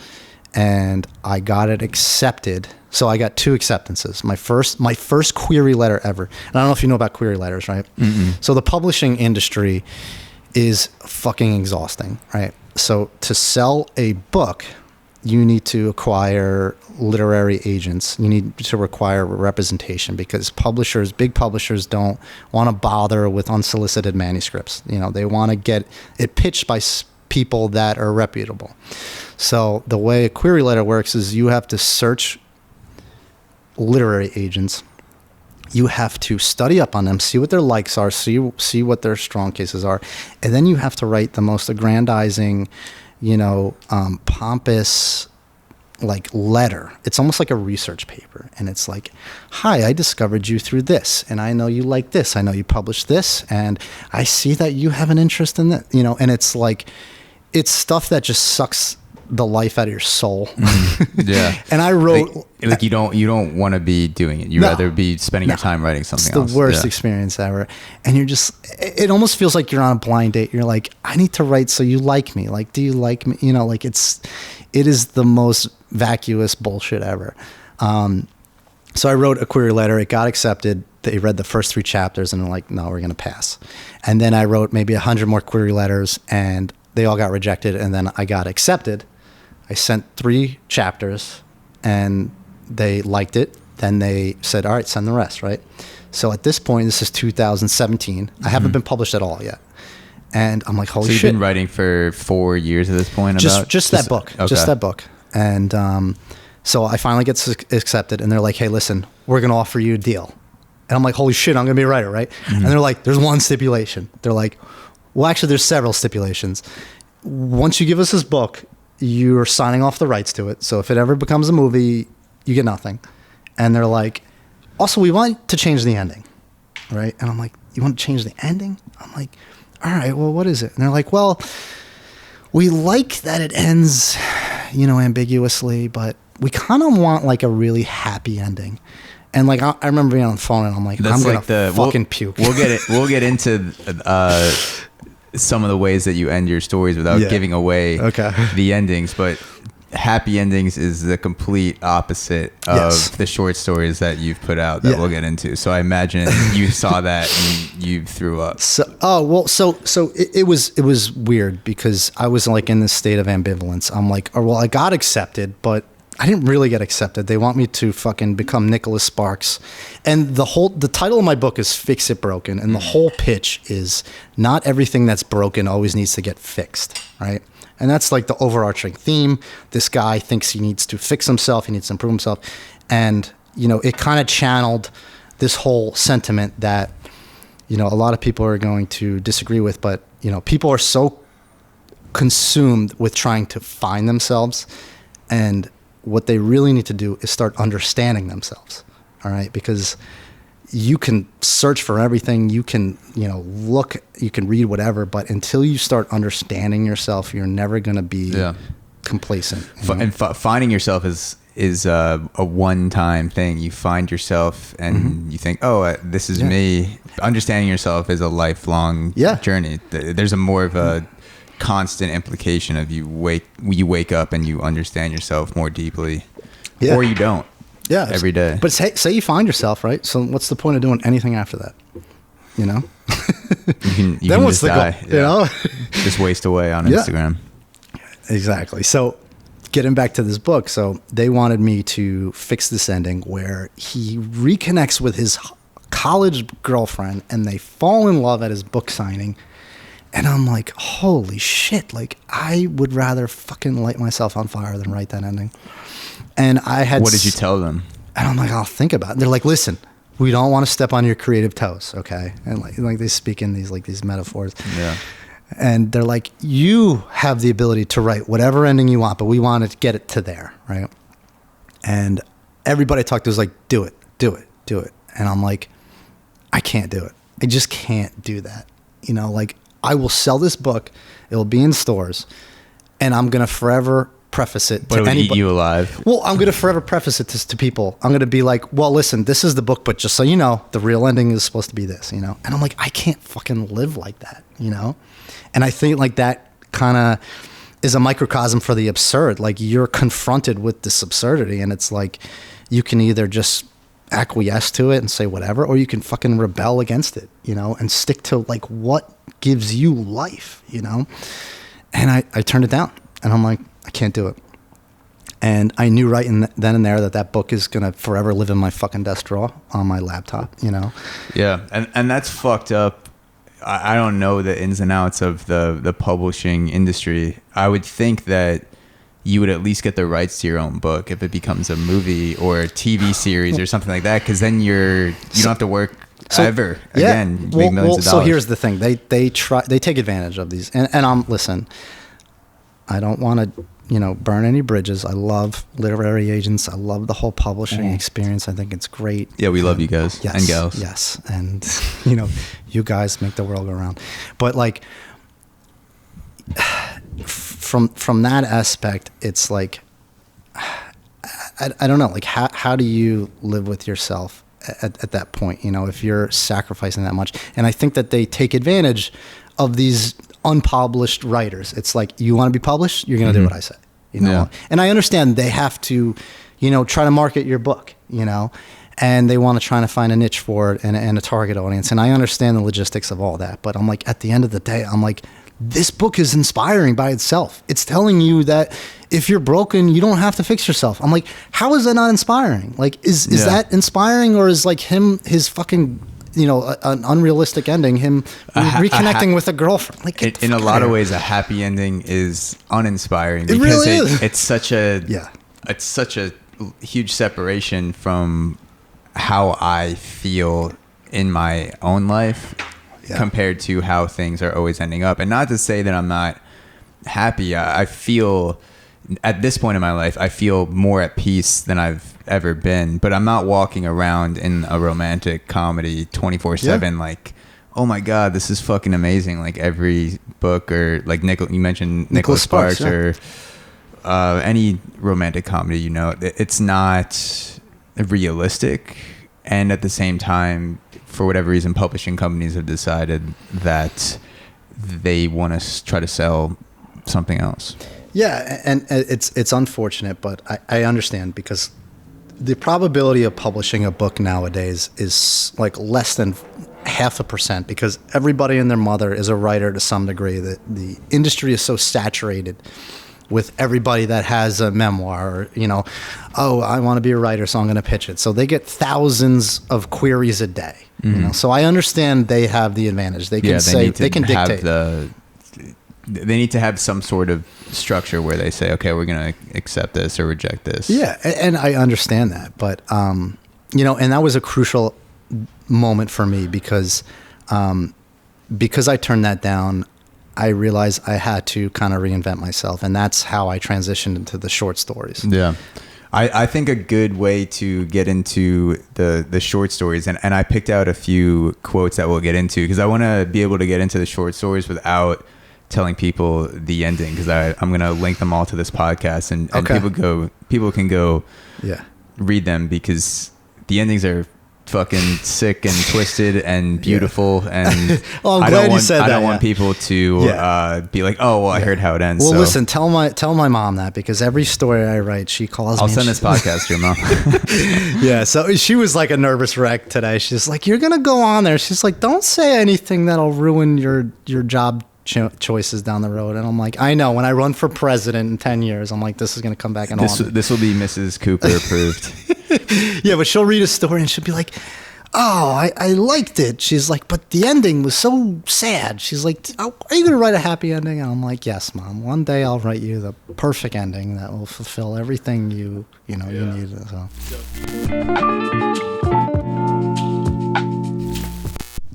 and I got it accepted. So I got 2 acceptances. My first query letter ever. And I don't know if you know about query letters, right? Mm-mm. So the publishing industry is fucking exhausting, right? So to sell a book, you need to acquire literary agents. You need to require representation, because big publishers don't want to bother with unsolicited manuscripts. You know, they want to get it pitched by people that are reputable. So the way a query letter works is you have to search literary agents. You have to study up on them, see what their likes are, see what their strong cases are, and then you have to write the most aggrandizing, you know, pompous, like, letter. It's almost like a research paper, and it's like, hi, I discovered you through this, and I know you like this, I know you published this, and I see that you have an interest in that, you know. And it's like, it's stuff that just sucks the life out of your soul. Yeah. And I wrote like you don't want to be doing it. You'd rather be spending your time writing something else. It's the worst experience ever. And you're just, it almost feels like you're on a blind date. You're like, I need to write so you like me. Like, do you like me? You know, like, it is the most vacuous bullshit ever. So I wrote a query letter. It got accepted. They read the first 3 chapters and they're like, no, we're going to pass. And then I wrote maybe 100 more query letters, and they all got rejected. And then I got accepted. I sent 3 chapters, and they liked it. Then they said, all right, send the rest, right? So at this point, this is 2017. I haven't been published at all yet. And I'm like, holy shit. So you've been writing for 4 years at this point? Just that book. Okay. Just that book. And so I finally get accepted, and they're like, hey, listen, we're going to offer you a deal. And I'm like, holy shit, I'm going to be a writer, right? Mm-hmm. And they're like, there's one stipulation. They're like, well, actually, there's several stipulations. Once you give us this book, you're signing off the rights to it. So if it ever becomes a movie, you get nothing. And they're like, also, we want to change the ending, right? And I'm like, you want to change the ending? I'm like, all right, well, what is it? And they're like, well, we like that it ends, you know, ambiguously, but we kind of want like a really happy ending. And like, I remember being on the phone, and I'm like, I'm going to fucking puke. We'll get into some of the ways that you end your stories without giving away the endings. But happy endings is the complete opposite of the short stories that you've put out that we'll get into. So I imagine you saw that and you threw up. So it was weird because I was like in this state of ambivalence. I'm like, oh, well, I got accepted, but I didn't really get accepted. They want me to fucking become Nicholas Sparks. And the title of my book is Fix It Broken. And the whole pitch is not everything that's broken always needs to get fixed, right? And that's like the overarching theme. This guy thinks he needs to fix himself. He needs to improve himself. And, it kind of channeled this whole sentiment that, a lot of people are going to disagree with, but, people are so consumed with trying to find themselves, and what they really need to do is start understanding themselves. All right. Because you can search for everything, you can, look, you can read whatever, but until you start understanding yourself, you're never going to be complacent. And finding yourself is a one-time thing. You find yourself and you think, oh, this is me. Understanding yourself is a lifelong journey. There's a more of a constant implication of you wake up and you understand yourself more deeply, or you don't. Yeah, every day. But say you find yourself, right? So what's the point of doing anything after that? You can then what's just die. Goal? Just waste away on Instagram. Exactly. So getting back to this book, so they wanted me to fix this ending where he reconnects with his college girlfriend and they fall in love at his book signing. And I'm like, holy shit, like I would rather fucking light myself on fire than write that ending. And I had... What did you tell them? And I'm like, I'll think about it. And they're like, listen, we don't want to step on your creative toes, okay? And like they speak in these metaphors. Yeah. And they're like, you have the ability to write whatever ending you want, but we want to get it to there, right? And everybody I talked to was like, do it. And I'm like, I can't do it. I just can't do that. Like I will sell this book. It will be in stores. And I'm going to forever preface it to anybody. Eat you alive. Well, I'm going to forever preface it to people. I'm going to be like, well, listen, this is the book, but just so you know, the real ending is supposed to be this, And I'm like, I can't fucking live like that, And I think like that kind of is a microcosm for the absurd. Like you're confronted with this absurdity and it's like, you can either just acquiesce to it and say whatever, or you can fucking rebel against it, and stick to like what gives you life, And I turned it down and I'm like, I can't do it. And I knew right then and there that book is going to forever live in my fucking desk drawer on my laptop, Yeah. And that's fucked up. I don't know the ins and outs of the publishing industry. I would think that you would at least get the rights to your own book if it becomes a movie or a TV series or something like that, because then you don't have to work ever again. Make millions of dollars. So here's the thing: they take advantage of these, and listen. I don't want to burn any bridges. I love literary agents. I love the whole publishing experience. I think it's great. Yeah, we love you guys and gals. Yes, and you guys make the world go round. But like from that aspect, it's like I don't know. Like how do you live with yourself at that point? If you're sacrificing that much, and I think that they take advantage of these unpublished writers. It's like, you want to be published, you're going to do what I say, and I understand they have to, try to market your book, and they want to try to find a niche for it and a target audience. And I understand the logistics of all that, but I'm like, at the end of the day, I'm like, this book is inspiring by itself. It's telling you that if you're broken, you don't have to fix yourself. I'm like, how is that not inspiring? Like, is that inspiring, or is like his fucking, an unrealistic ending, him reconnecting with a girlfriend? Like, in a lot of ways, a happy ending is uninspiring because really is. It's such a huge separation from how I feel in my own life compared to how things are always ending up. And not to say that I'm not happy. I feel at this point in my life, I feel more at peace than I've ever been, but I'm not walking around in a romantic comedy 24/7 like, oh my God, this is fucking amazing. Like every book, or like you mentioned Nicholas Sparks, or any romantic comedy, it's not realistic. And at the same time, for whatever reason, publishing companies have decided that they want to try to sell something else. Yeah, and it's unfortunate, but I understand, because the probability of publishing a book nowadays is like less than 0.5%, because everybody and their mother is a writer to some degree. That the industry is so saturated with everybody that has a memoir, or, oh, I want to be a writer, so I'm going to pitch it. So they get thousands of queries a day. So I understand they have the advantage. They can they can dictate. They need to have some sort of structure where they say, okay, we're going to accept this or reject this. Yeah, and I understand that, but and that was a crucial moment for me, because I turned that down. I realized I had to kind of reinvent myself, and that's how I transitioned into the short stories. Yeah. I think a good way to get into the short stories, and I picked out a few quotes that we'll get into, because I want to be able to get into the short stories without telling people the ending, because I'm going to link them all to this podcast, and Okay. people can go Yeah. read them, because the endings are fucking sick and twisted and beautiful. And Oh, I'm glad you said that. I don't want people to be like, oh, well, I heard how it ends. Well, so listen, tell my mom that, because every story I write, she calls me. I'll send this podcast to your mom. Yeah, so she was like a nervous wreck today. She's like, you're going to go on there. She's like, don't say anything that'll ruin your job choices down the road. And I'm like, I know, when I run for president in 10 years, I'm like, this is going to come back and haunt me. This will be Mrs. Cooper approved. Yeah, but she'll read a story and she'll be like, oh, I liked it. She's like, but the ending was so sad. She's like, are you going to write a happy ending? And I'm like, yes, Mom. One day I'll write you the perfect ending that will fulfill everything you need.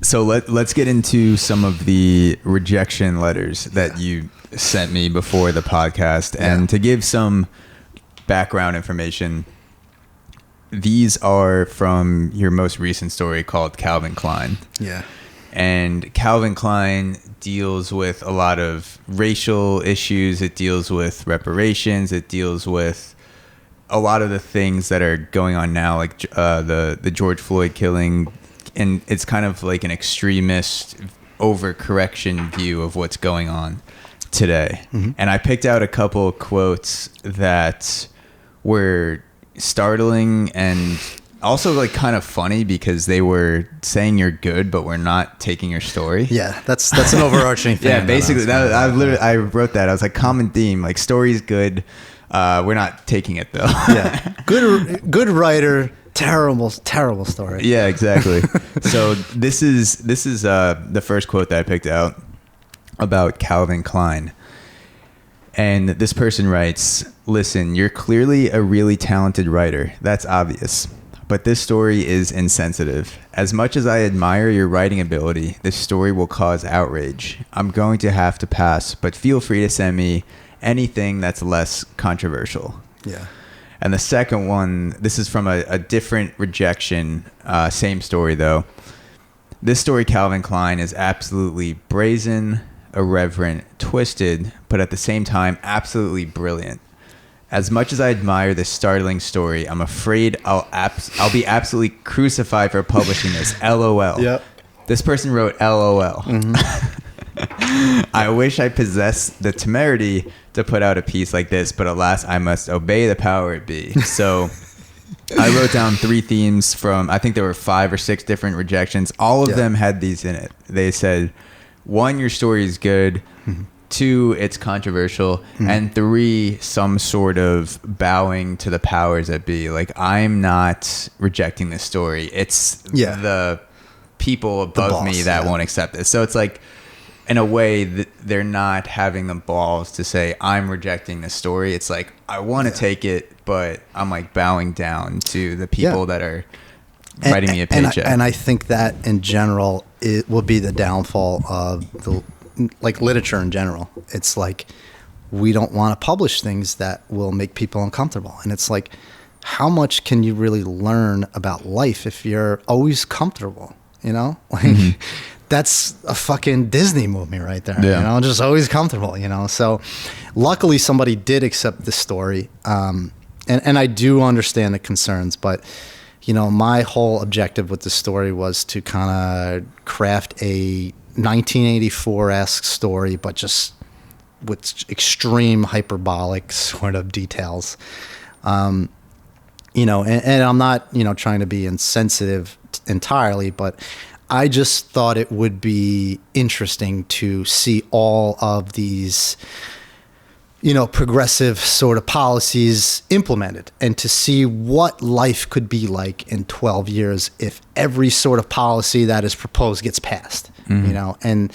So let's get into some of the rejection letters that you sent me before the podcast. And to give some background information, these are from your most recent story called Calvin Klein. Yeah. And Calvin Klein deals with a lot of racial issues. It deals with reparations. It deals with a lot of the things that are going on now, like the George Floyd killing. And it's kind of like an extremist overcorrection view of what's going on today. Mm-hmm. And I picked out a couple of quotes that were startling and also like kind of funny, because they were saying you're good, but we're not taking your story. Yeah, that's an overarching thing. Yeah, basically, I wrote that. I was like, common theme, like story's good. We're not taking it though. Yeah, good writer. Terrible story. Yeah, exactly. So this is the first quote that I picked out about Calvin Klein. And this person writes, listen, you're clearly a really talented writer. That's obvious. But this story is insensitive. As much as I admire your writing ability, this story will cause outrage. I'm going to have to pass, but feel free to send me anything that's less controversial. Yeah. And the second one, this is from a different rejection, same story though. This story, Calvin Klein, is absolutely brazen, irreverent, twisted, but at the same time, absolutely brilliant. As much as I admire this startling story, I'm afraid I'll be absolutely crucified for publishing this. LOL. Yep. This person wrote LOL. Mm-hmm. I wish I possessed the temerity to put out a piece like this, but alas, I must obey the power it be. So I wrote down 3 themes from, I think there were 5 or 6 different rejections. All of them had these in it. They said, 1, your story is good. Mm-hmm. 2, it's controversial. Mm-hmm. And 3, some sort of bowing to the powers that be. Like, I'm not rejecting this story. It's the people above me that won't accept this. So it's like, in a way, they're not having the balls to say, I'm rejecting this story. It's like, I want to take it, but I'm like bowing down to the people that are writing me a paycheck. And I think that in general, it will be the downfall of the literature in general. It's like, we don't want to publish things that will make people uncomfortable. And it's like, how much can you really learn about life if you're always comfortable? Like, that's a fucking Disney movie right there. Just always comfortable. So luckily somebody did accept this story. And I do understand the concerns, but my whole objective with the story was to kind of craft a 1984-esque story, but just with extreme hyperbolic sort of details. And I'm not, trying to be insensitive entirely, but I just thought it would be interesting to see all of these, progressive sort of policies implemented, and to see what life could be like in 12 years if every sort of policy that is proposed gets passed, and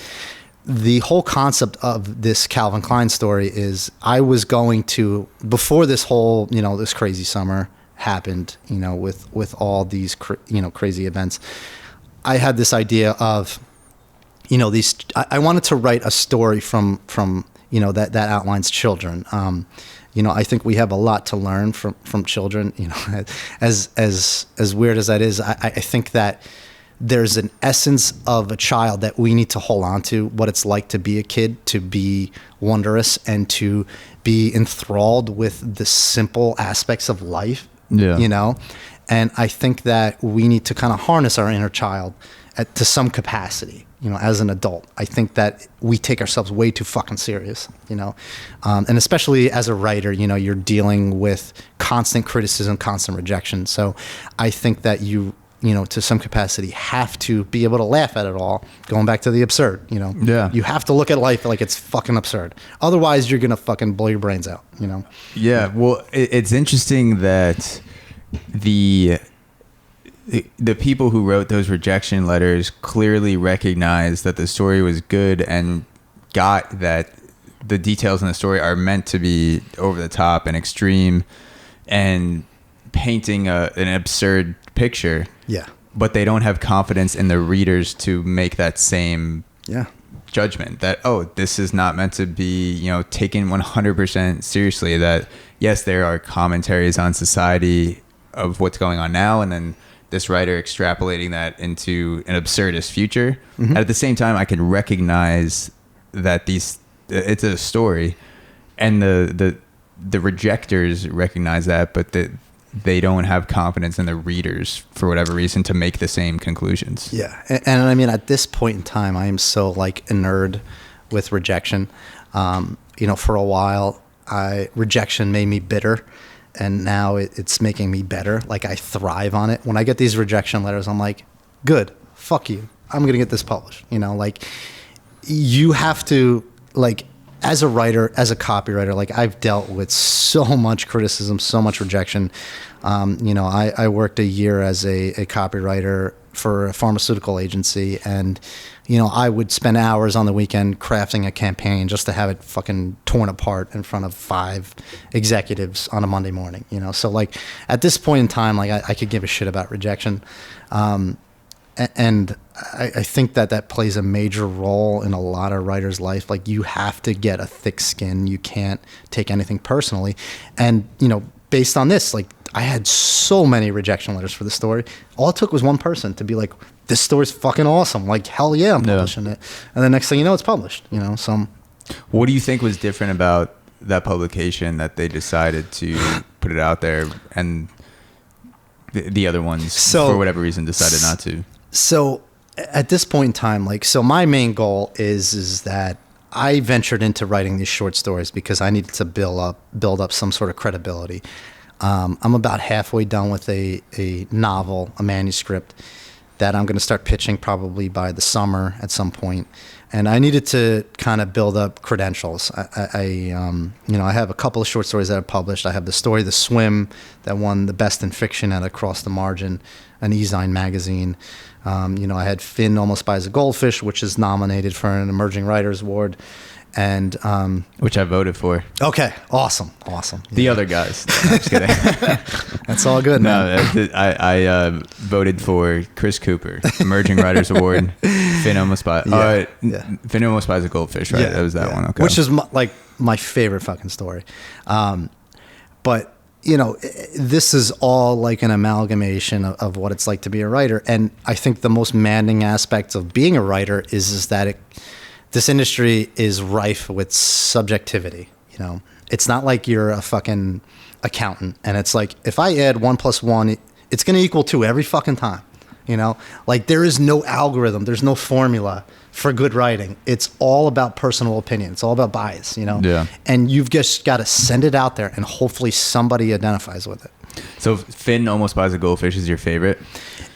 the whole concept of this Calvin Klein story is I was going to, before this whole, this crazy summer happened, with all these, crazy events, I had this idea of, I wanted to write a story from that outlines children. I think we have a lot to learn from children, as weird as that is. I think that there's an essence of a child that we need to hold on to, what it's like to be a kid, to be wondrous and to be enthralled with the simple aspects of life, and I think that we need to kind of harness our inner child to some capacity, as an adult. I think that we take ourselves way too fucking serious, and especially as a writer, you're dealing with constant criticism, constant rejection. So I think that you to some capacity have to be able to laugh at it all, going back to the absurd, you have to look at life like it's fucking absurd. Otherwise you're going to fucking blow your brains out, Yeah. Well, it's interesting that the people who wrote those rejection letters clearly recognized that the story was good and got that the details in the story are meant to be over the top and extreme and painting an absurd picture. Yeah. But they don't have confidence in the readers to make that same judgment that, this is not meant to be, taken 100% seriously. That, yes, there are commentaries on society of what's going on now, and then this writer extrapolating that into an absurdist future. Mm-hmm. At the same time, I can recognize that it's a story, and the rejectors recognize that, but they don't have confidence in the readers for whatever reason to make the same conclusions. Yeah. And I mean, at this point in time, I am so like a nerd with rejection. For a while, rejection made me bitter, and now it's making me better. Like, I thrive on it. When I get these rejection letters, I'm like, good, fuck you. I'm going to get this published. You have to, like, as a writer, as a copywriter, like, I've dealt with so much criticism, so much rejection. I worked a year as a copywriter for a pharmaceutical agency, and, I would spend hours on the weekend crafting a campaign just to have it fucking torn apart in front of 5 executives on a Monday morning, So, like, at this point in time, like, I could give a shit about rejection. And I think that plays a major role in a lot of writers' life. Like, you have to get a thick skin. You can't take anything personally. And, based on this, like, I had so many rejection letters for the story. All it took was one person to be like, this story's fucking awesome. Like, hell yeah, I'm publishing it. And the next thing you know, it's published, So what do you think was different about that publication that they decided to put it out there, and the other ones, for whatever reason, decided not to? So at this point in time, like, so my main goal is that I ventured into writing these short stories because I needed to build up some sort of credibility. I'm about halfway done with a novel, a manuscript that I'm going to start pitching probably by the summer at some point. And I needed to kind of build up credentials. I have a couple of short stories that I've published. I have the story, The Swim, that won the Best in Fiction at Across the Margin, an e-zine magazine. I had Finn Almost Buys a Goldfish, which is nominated for an Emerging Writers Award. And which I voted for. Okay, awesome. The other guys. No, I'm just kidding. That's all good. Man. No, I voted for Chris Cooper, Emerging Writers Award. Finn Almost Buys. Finn Almost Buys a Goldfish, right? Yeah, that was that one. Okay. Which is my favorite fucking story. But this is all like an amalgamation of what it's like to be a writer. And I think the most maddening aspect of being a writer is that this industry is rife with subjectivity. It's not like you're a fucking accountant and it's like, if I add 1 + 1, it's going to equal 2 every fucking time. You know, like there is no algorithm, there's no formula for good writing. It's all about personal opinion. It's all about bias, you know? Yeah. And you've just got to send it out there and hopefully somebody identifies with it. So Finn Almost Buys a Goldfish is your favorite?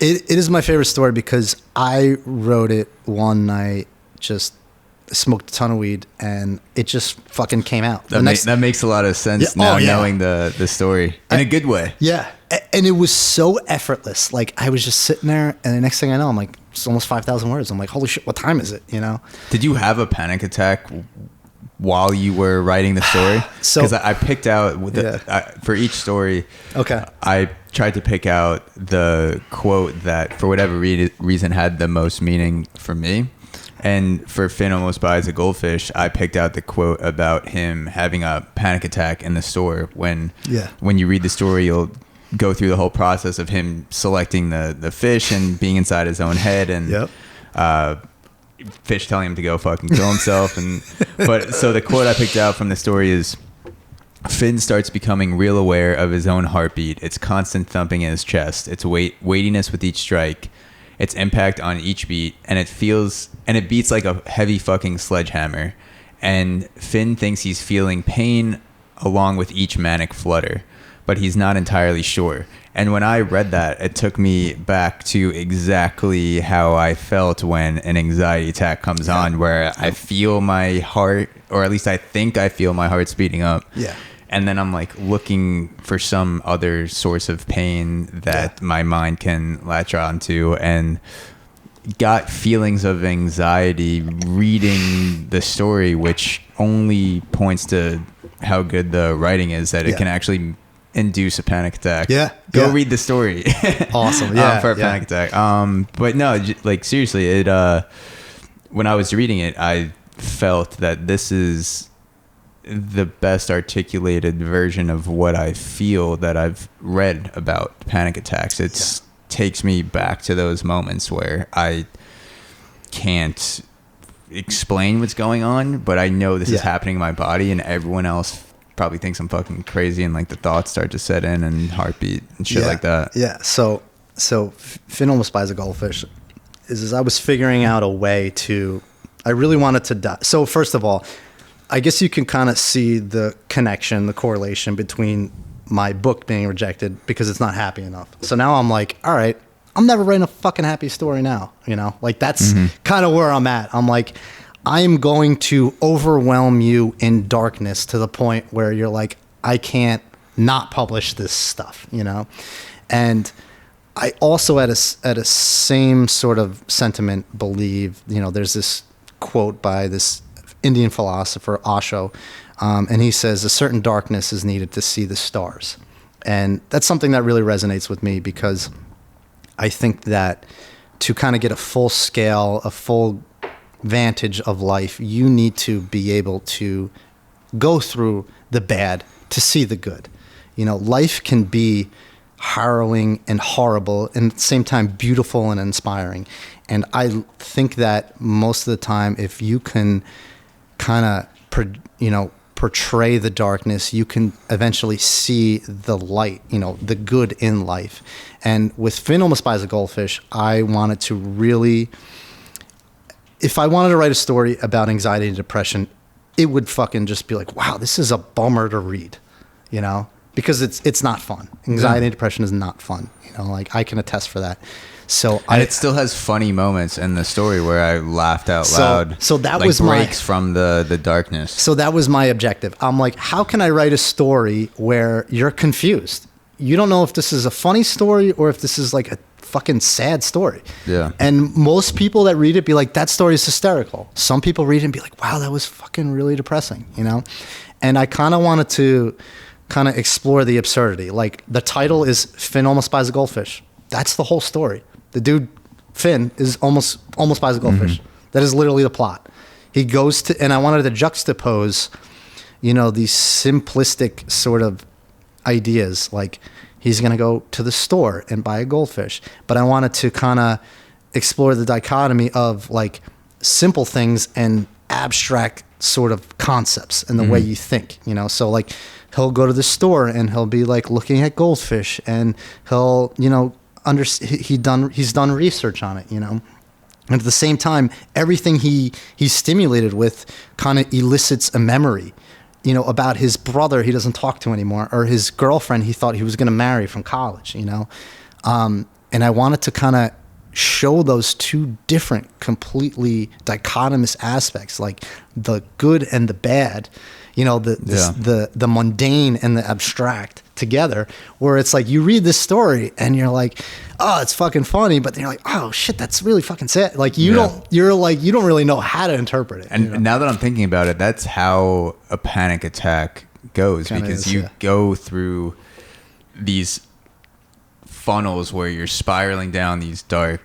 It is my favorite story because I wrote it one night, just smoked a ton of weed, and it just fucking came out. That makes a lot of sense now, knowing the story in a good way. Yeah. And it was so effortless. Like I was just sitting there, and the next thing I know, I'm like, it's almost 5,000 words. I'm like, holy shit, what time is it? You know? Did you have a panic attack while you were writing the story? Because I picked out for each story. Okay. I tried to pick out the quote that, for whatever reason, had the most meaning for me. And for Finn Almost Buys a Goldfish, I picked out the quote about him having a panic attack in the store. When you read the story, you'll go through the whole process of him selecting the fish and being inside his own head, and fish telling him to go fucking kill himself. So the quote I picked out from the story is, Finn starts becoming real aware of his own heartbeat, its constant thumping in his chest, its weightiness with each strike, its impact on each beat, and it beats like a heavy fucking sledgehammer. And Finn thinks he's feeling pain along with each manic flutter, but he's not entirely sure. And when I read that, it took me back to exactly how I felt when an anxiety attack comes on, where I feel my heart, or at least I think I feel my heart speeding up. Yeah. And then I'm like looking for some other source of pain that my mind can latch on to, and got feelings of anxiety reading the story, which only points to how good the writing is, that it can actually induce a panic attack. Go read the story. Awesome. For a panic attack. But no, like seriously, it when I was reading it, I felt that this is the best articulated version of what I feel that I've read about panic attacks. It takes me back to those moments where I can't explain what's going on, but I know this is happening in my body, and everyone else probably thinks I'm fucking crazy, and like the thoughts start to set in, and heartbeat and shit like that. Yeah. So Finn Almost Buys a Goldfish is I was figuring out a way to, I really wanted to die. So first of all, I guess you can kind of see the connection, the correlation between my book being rejected because it's not happy enough. So now I'm like, all right, I'm never writing a fucking happy story now. You know, like that's kind of where I'm at. I'm like, I'm going to overwhelm you in darkness to the point where you're like, I can't not publish this stuff, you know? And I also at a same sort of sentiment believe, you know, there's this quote by this Indian philosopher, Auxoro, and he says, a certain darkness is needed to see the stars. And that's something that really resonates with me, because I think that to kind of get a full scale, a full vantage of life, you need to be able to go through the bad to see the good. You know, life can be harrowing and horrible, and at the same time beautiful and inspiring. And I think that most of the time, if you can kind of, portray the darkness, you can eventually see the light, you know, the good in life. And with Finn Almost Buys a Goldfish, I wanted to really, if I wanted to write a story about anxiety and depression, it would fucking just be like, wow, this is a bummer to read, you know, because it's not fun. Anxiety and depression is not fun. You know, like I can attest for that. So it still has funny moments in the story where I laughed out loud. So that like was breaks from the darkness. So that was my objective. I'm like, how can I write a story where you're confused? You don't know if this is a funny story or if this is like a fucking sad story. Yeah. And most people that read it be like, that story is hysterical. Some people read it and be like, wow, that was fucking really depressing, you know? And I kind of wanted to kind of explore the absurdity. Like the title is Finn Almost Buys a Goldfish. That's the whole story. The dude, Finn, is almost buys a goldfish. That is literally the plot. He goes to, and I wanted to juxtapose, you know, these simplistic sort of ideas. Like he's going to go to the store and buy a goldfish. But I wanted to kind of explore the dichotomy of like simple things and abstract sort of concepts and the way you think, you know? So like he'll go to the store and he'll be like looking at goldfish, and he'll, you know, he's done research on it, you know. And at the same time, everything he's stimulated with kind of elicits a memory, you know, about his brother he doesn't talk to anymore, or his girlfriend he thought he was going to marry from college, you know. And I wanted to kind of show those two different, completely dichotomous aspects, like the good and the bad, you know, the mundane and the abstract together, where it's like you read this story and you're like, oh, it's fucking funny, but then you're like, oh shit, that's really fucking sad. Like you don't really know how to interpret it. And you know? now that I'm thinking about it, that's how a panic attack goes, Kinda because is, you yeah. go through these funnels where you're spiraling down these dark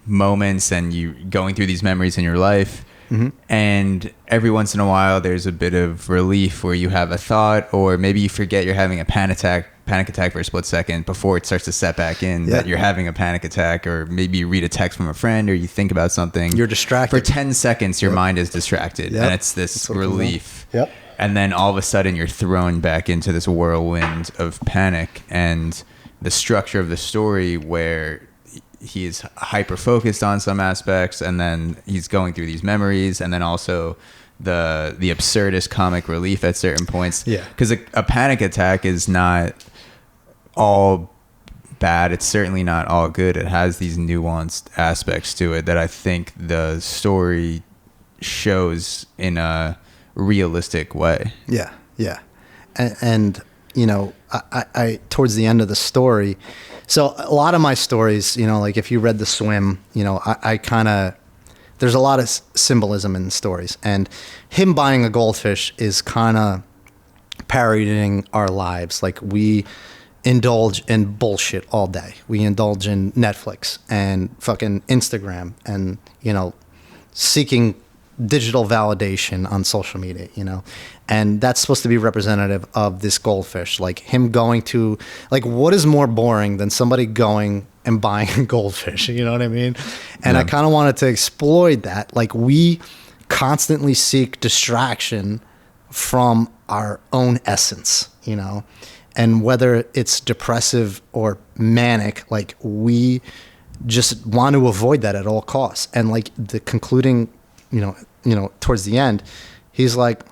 moments and you going through these memories in your life. Mm-hmm. And every once in a while there's a bit of relief where you have a thought, or maybe you forget you're having a panic attack for a split second before it starts to set back in that you're having a panic attack, or maybe you read a text from a friend, or you think about something. You're distracted. For 10 seconds your mind is distracted, and it's this relief. Yep. And then all of a sudden you're thrown back into this whirlwind of panic, and the structure of the story where he is hyper focused on some aspects, and then he's going through these memories, and then also the absurdist comic relief at certain points. Yeah. Because a panic attack is not all bad. It's certainly not all good. It has these nuanced aspects to it that I think the story shows in a realistic way. Yeah. Yeah. And you know, I towards the end of the story, so a lot of my stories, you know, like if you read The Swim, you know, I kind of, there's a lot of symbolism in the stories, and him buying a goldfish is kind of parodying our lives. Like we indulge in bullshit all day. We indulge in Netflix and fucking Instagram and, you know, seeking digital validation on social media, you know, and that's supposed to be representative of this goldfish. Like him going to, like, what is more boring than somebody going and buying a goldfish? You know what I mean? And I kind of wanted to exploit that. Like we constantly seek distraction from our own essence, you know, and whether it's depressive or manic, like we just want to avoid that at all costs. And like the concluding, you know, towards the end, he's like,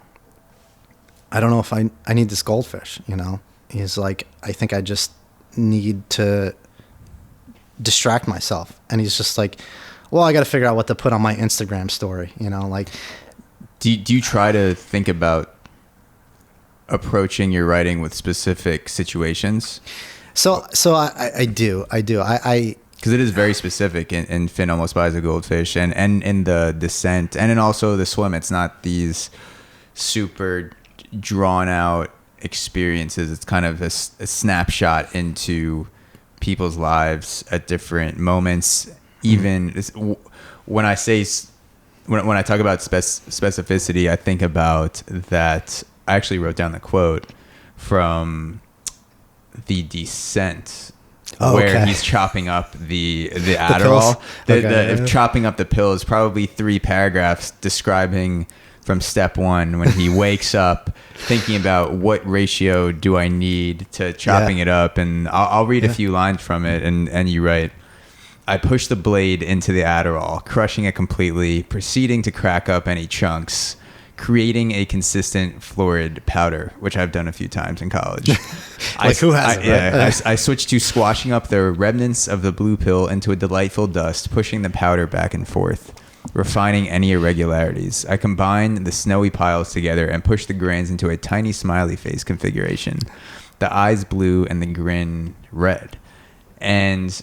I don't know if I need this goldfish, you know. He's like, I think I just need to distract myself. And he's just like, well, I got to figure out what to put on my Instagram story, you know, like. Do you try to think about approaching your writing with specific situations? So I do. Because it is very specific in Finn Almost Buys a Goldfish, and in The Descent, and in also The Swim. It's not these super drawn out experiences. It's kind of a snapshot into people's lives at different moments. Even when I say when I talk about specificity, I think about that. I actually wrote down the quote from The Descent. Where he's chopping up the Adderall. Chopping up the pill is probably 3 paragraphs describing from step 1 when he wakes up thinking about what ratio do I need to chopping it up. And I'll read a few lines from it. And you write, I push the blade into the Adderall, crushing it completely, proceeding to crack up any chunks, creating a consistent florid powder, which I've done a few times in college. Who hasn't? I switched to squashing up the remnants of the blue pill into a delightful dust, pushing the powder back and forth, refining any irregularities. I combine the snowy piles together and push the grains into a tiny smiley face configuration, the eyes blue and the grin red. And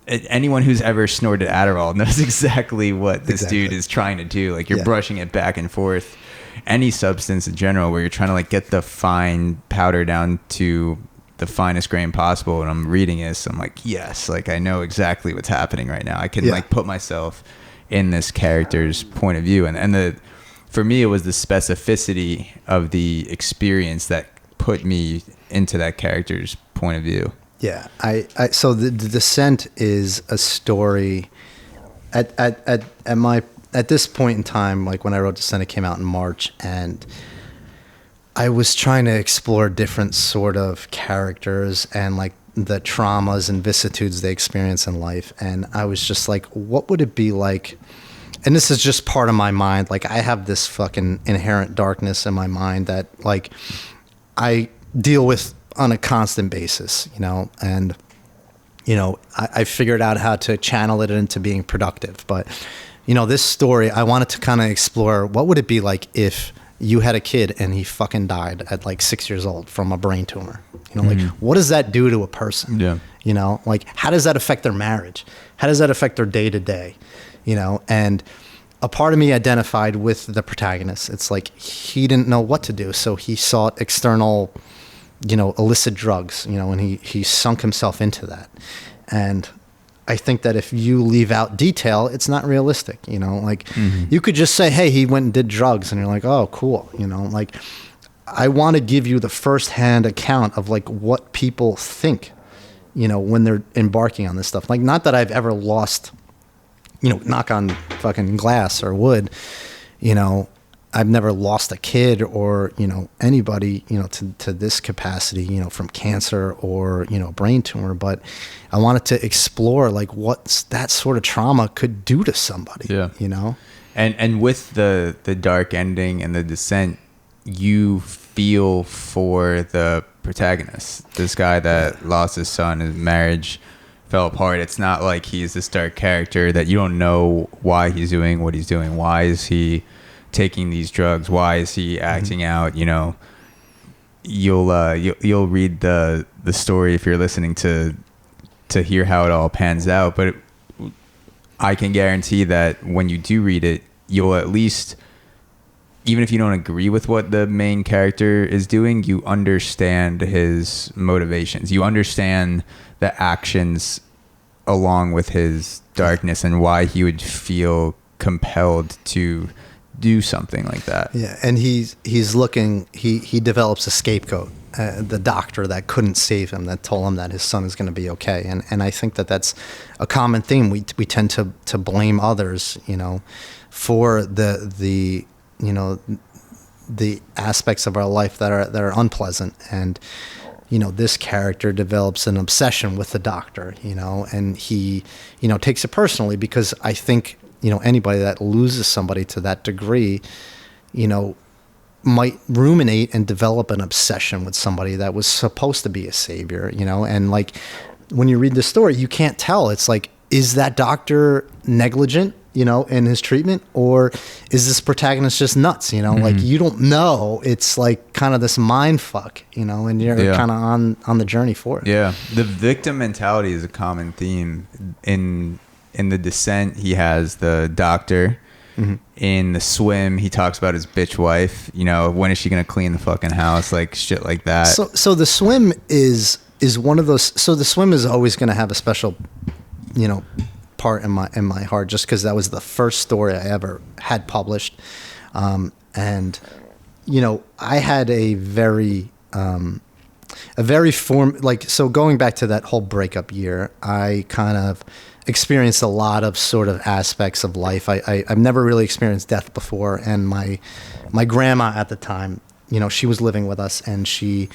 anyone who's ever snorted Adderall knows exactly what this dude is trying to do. Like you're brushing it back and forth. Any substance in general where you're trying to like get the fine powder down to the finest grain possible. And I'm reading this, I'm like, yes, like I know exactly what's happening right now. I can like put myself in this character's point of view. And for me, it was the specificity of the experience that put me into that character's point of view. Yeah, so the Descent is a story. At this point in time, like when I wrote Descent, it came out in March, and I was trying to explore different sort of characters and like the traumas and vicissitudes they experience in life. And I was just like, what would it be like? And this is just part of my mind. Like, I have this fucking inherent darkness in my mind that, like, I deal with on a constant basis, you know, and, you know, I figured out how to channel it into being productive. But, you know, this story, I wanted to kind of explore, what would it be like if you had a kid and he fucking died at like 6 years old from a brain tumor? You know, like, what does that do to a person? Yeah. You know, like, how does that affect their marriage? How does that affect their day to day? You know, and a part of me identified with the protagonist. It's like, he didn't know what to do, so he sought external, you know, illicit drugs, you know, and he sunk himself into that. And I think that if you leave out detail, it's not realistic, you know, like, you could just say, hey, he went and did drugs, and you're like, oh, cool, you know, like, I want to give you the firsthand account of like what people think, you know, when they're embarking on this stuff. Like, not that I've ever lost, you know, knock on fucking glass or wood, you know, I've never lost a kid or, you know, anybody, you know, to this capacity, you know, from cancer or, you know, brain tumor. But I wanted to explore like what that sort of trauma could do to somebody, you know? And with the dark ending and the descent, you feel for the protagonist, this guy that lost his son, his marriage fell apart. It's not like he's this dark character that you don't know why he's doing what he's doing. Why is he taking these drugs? Why is he acting out? You know, you'll read the story if you're listening to hear how it all pans out. But I can guarantee that when you do read it, you'll at least, even if you don't agree with what the main character is doing, you understand his motivations. You understand the actions along with his darkness and why he would feel compelled to do something like that. Yeah, and he's looking. He develops a scapegoat, the doctor that couldn't save him, that told him that his son is going to be okay. And I think that that's a common theme. We tend to blame others, you know, for the you know, the aspects of our life that are unpleasant. And, you know, this character develops an obsession with the doctor, you know, and he, you know, takes it personally, because I think, you know, anybody that loses somebody to that degree, you know, might ruminate and develop an obsession with somebody that was supposed to be a savior, you know. And like, when you read the story, you can't tell. It's like, is that doctor negligent, you know, in his treatment, or is this protagonist just nuts, you know? Like, you don't know. It's like kind of this mind fuck, you know, and you're kind of on the journey for it. Yeah. The victim mentality is a common theme. In The Descent, he has the doctor. In The Swim, he talks about his bitch wife, you know, when is she going to clean the fucking house, like shit like that. So The Swim is one of those, so The Swim is always going to have a special, you know, part in my heart, just because that was the first story I ever had published. And, you know, I had a very so going back to that whole breakup year, I kind of experienced a lot of sort of aspects of life. I've never really experienced death before. And my grandma at the time, you know, she was living with us, and she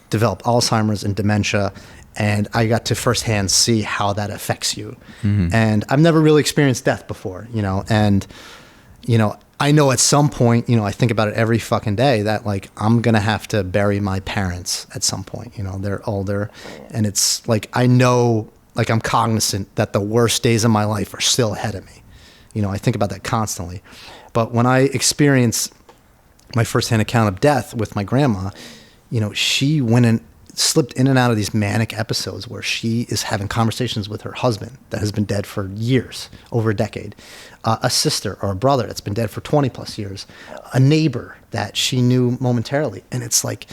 developed Alzheimer's and dementia. And I got to firsthand see how that affects you. And I've never really experienced death before, you know. And, you know, I know at some point, you know, I think about it every fucking day, that like, I'm going to have to bury my parents at some point. You know, they're older. And it's like, I know, like, I'm cognizant that the worst days of my life are still ahead of me. You know, I think about that constantly. But when I experience my firsthand account of death with my grandma, you know, she went and slipped in and out of these manic episodes where she is having conversations with her husband that has been dead for years, over a decade, a sister or a brother that's been dead for 20 plus years, a neighbor that she knew momentarily. And it's like,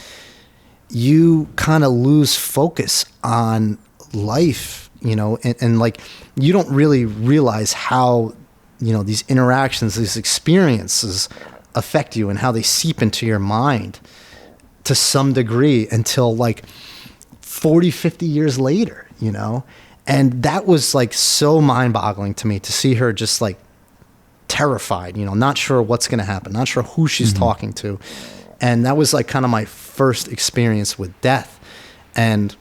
you kind of lose focus on life, you know, and like, you don't really realize how, you know, these interactions, these experiences affect you and how they seep into your mind to some degree until like 40, 50 years later, you know? And that was like so mind boggling to me, to see her just like terrified, you know, not sure what's going to happen, not sure who she's talking to. And that was like kind of my first experience with death. And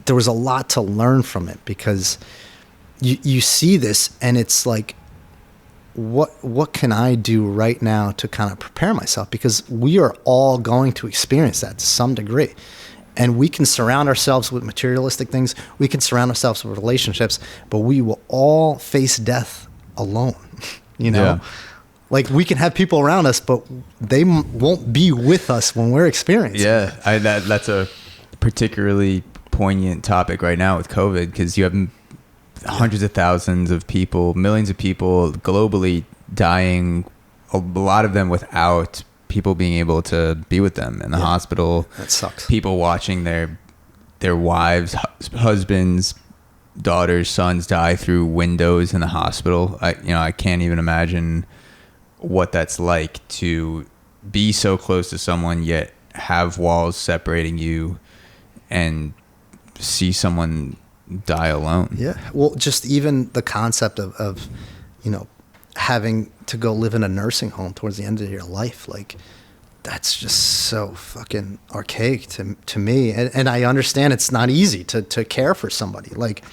there was a lot to learn from it, because you see this and it's like, what can I do right now to kind of prepare myself? Because we are all going to experience that to some degree. And we can surround ourselves with materialistic things. We can surround ourselves with relationships, but we will all face death alone. You know, Yeah. like we can have people around us, but they won't be with us when we're experiencing. Yeah, that's a particularly poignant topic right now with COVID, because you have hundreds of thousands of people, millions of people globally dying, a lot of them without people being able to be with them in the hospital. That sucks. People watching their wives, husbands, daughters, sons die through windows in the hospital. I can't even imagine what that's like to be so close to someone yet have walls separating you and see someone die alone. Yeah. Well, just even the concept of having to go live in a nursing home towards the end of your life, like that's just so fucking archaic to me. And I understand it's not easy to care for somebody. Like,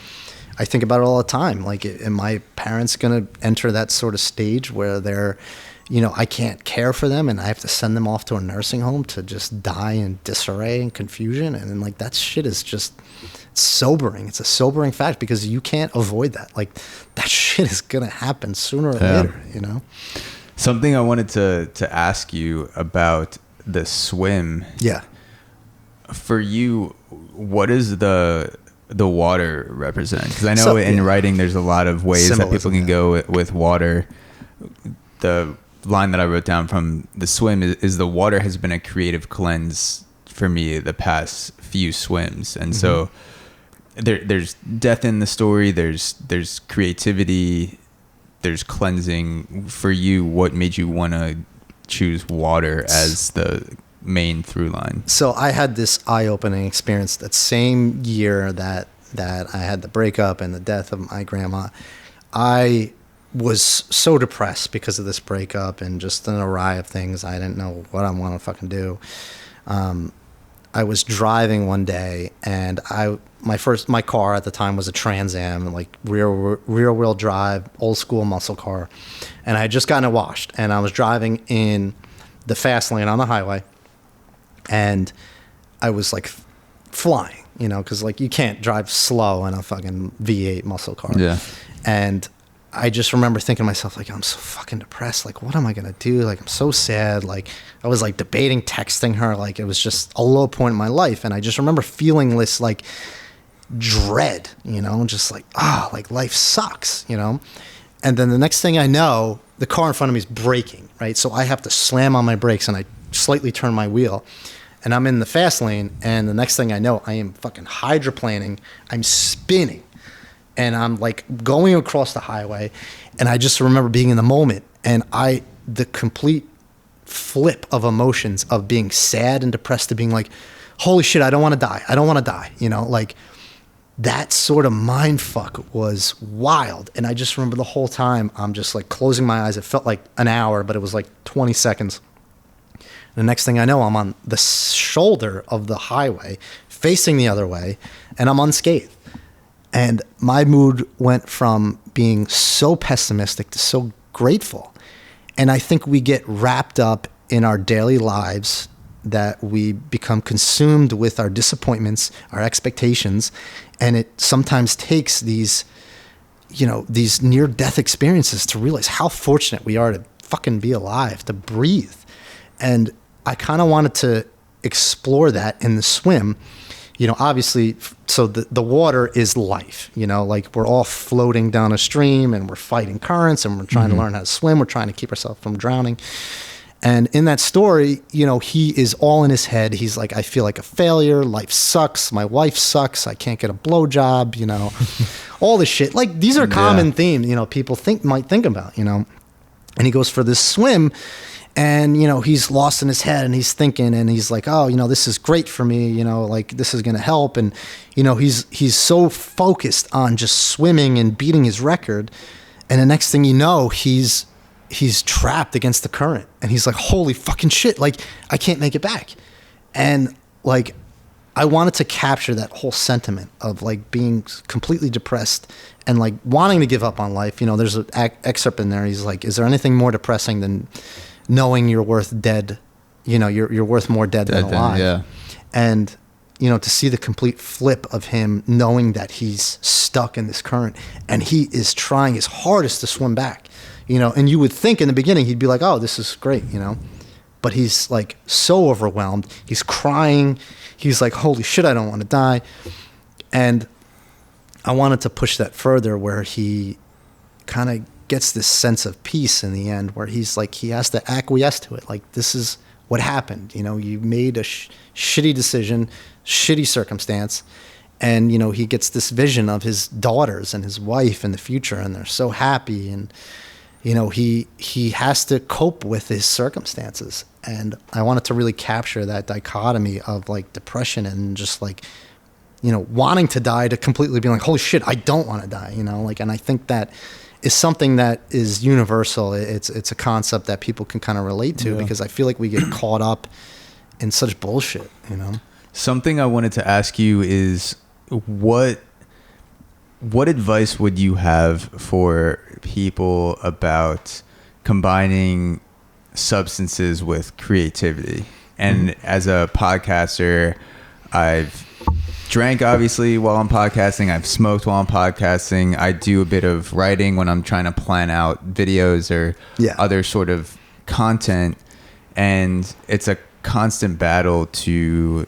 I think about it all the time. Like, am my parents going to enter that sort of stage where they're, I can't care for them and I have to send them off to a nursing home to just die in disarray and confusion? And then, like, that shit is just sobering. It's a sobering fact, because you can't avoid that. Like, that shit is going to happen sooner or later, Something I wanted to ask you about the swim. Yeah. For you, what does the water represent? Because I know in writing there's a lot of ways that people can go with water. The line that I wrote down from the swim is the water has been a creative cleanse for me the past few swims. And so there's death in the story, there's creativity, there's cleansing. For you, what made you want to choose water as the main through line? So I had this eye-opening experience that same year that I had the breakup and the death of my grandma. I was so depressed because of this breakup and just an array of things. I didn't know what I want to fucking do. I was driving one day, and my car at the time was a Trans Am, like rear wheel drive, old school muscle car, and I had just gotten it washed, and I was driving in the fast lane on the highway, and I was like flying, because like you can't drive slow in a fucking V8 muscle car. Yeah. And I just remember thinking to myself, like, I'm so fucking depressed. Like, what am I going to do? Like, I'm so sad. Like, I was like debating texting her. Like, it was just a low point in my life. And I just remember feeling this like dread, just like, like life sucks, And then the next thing I know, the car in front of me is braking, right? So I have to slam on my brakes and I slightly turn my wheel. And I'm in the fast lane. And the next thing I know, I am fucking hydroplaning. I'm spinning. And I'm like going across the highway, and I just remember being in the moment, and the complete flip of emotions of being sad and depressed to being like, holy shit, I don't want to die. I don't want to die. Like that sort of mind fuck was wild. And I just remember the whole time I'm just like closing my eyes. It felt like an hour, but it was like 20 seconds. The next thing I know, I'm on the shoulder of the highway facing the other way, and I'm unscathed. And my mood went from being so pessimistic to so grateful. And I think we get wrapped up in our daily lives, that we become consumed with our disappointments, our expectations. And it sometimes takes these near-death experiences to realize how fortunate we are to fucking be alive, to breathe. And I kind of wanted to explore that in the swim. Obviously, so the water is life, like we're all floating down a stream and we're fighting currents and we're trying to learn how to swim. We're trying to keep ourselves from drowning. And in that story, he is all in his head. He's like, I feel like a failure. Life sucks. My wife sucks. I can't get a blowjob, all this shit. Like, these are common themes, people might think about, And he goes for this swim. And, he's lost in his head and he's thinking and he's like, oh, this is great for me, like this is going to help. And, he's so focused on just swimming and beating his record. And the next thing you know, he's trapped against the current and he's like, holy fucking shit. Like, I can't make it back. And like, I wanted to capture that whole sentiment of like being completely depressed and like wanting to give up on life. You know, there's an excerpt in there. He's like, is there anything more depressing than knowing you're worth dead? You know, you're worth more dead than alive. Yeah. And, you know, to see the complete flip of him knowing that he's stuck in this current and he is trying his hardest to swim back, you know, and you would think in the beginning he'd be like, oh, this is great, you know, but he's like so overwhelmed. He's crying. He's like, holy shit, I don't want to die. And I wanted to push that further where he kind of gets this sense of peace in the end where he's like, he has to acquiesce to it. Like, this is what happened. You know, you made a shitty decision, shitty circumstance. And, you know, he gets this vision of his daughters and his wife in the future, and they're so happy. And, you know, he has to cope with his circumstances. And I wanted to really capture that dichotomy of like depression and just like, you know, wanting to die to completely being like, holy shit, I don't want to die, you know, like, and I think that is something that is universal. It's a concept that people can kind of relate to because I feel like we get caught up in such bullshit, you know? Something I wanted to ask you is what advice would you have for people about combining substances with creativity? And as a podcaster, I've drank obviously while I'm podcasting. I've smoked while I'm podcasting. I do a bit of writing when I'm trying to plan out videos or other sort of content. And it's a constant battle to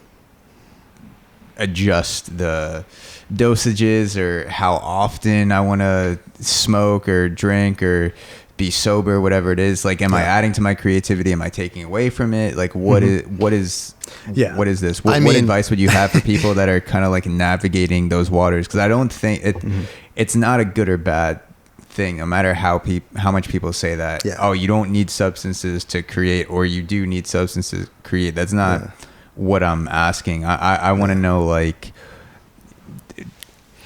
adjust the dosages or how often I want to smoke or drink or be sober, whatever it is. Like, am I adding to my creativity? Am I taking away from it? Like, what is this? What advice would you have for people that are kind of like navigating those waters? Because I don't think it's not a good or bad thing, no matter how much people say that. Oh, you don't need substances to create, or you do need substances to create. That's not what I'm asking. I want to know, like,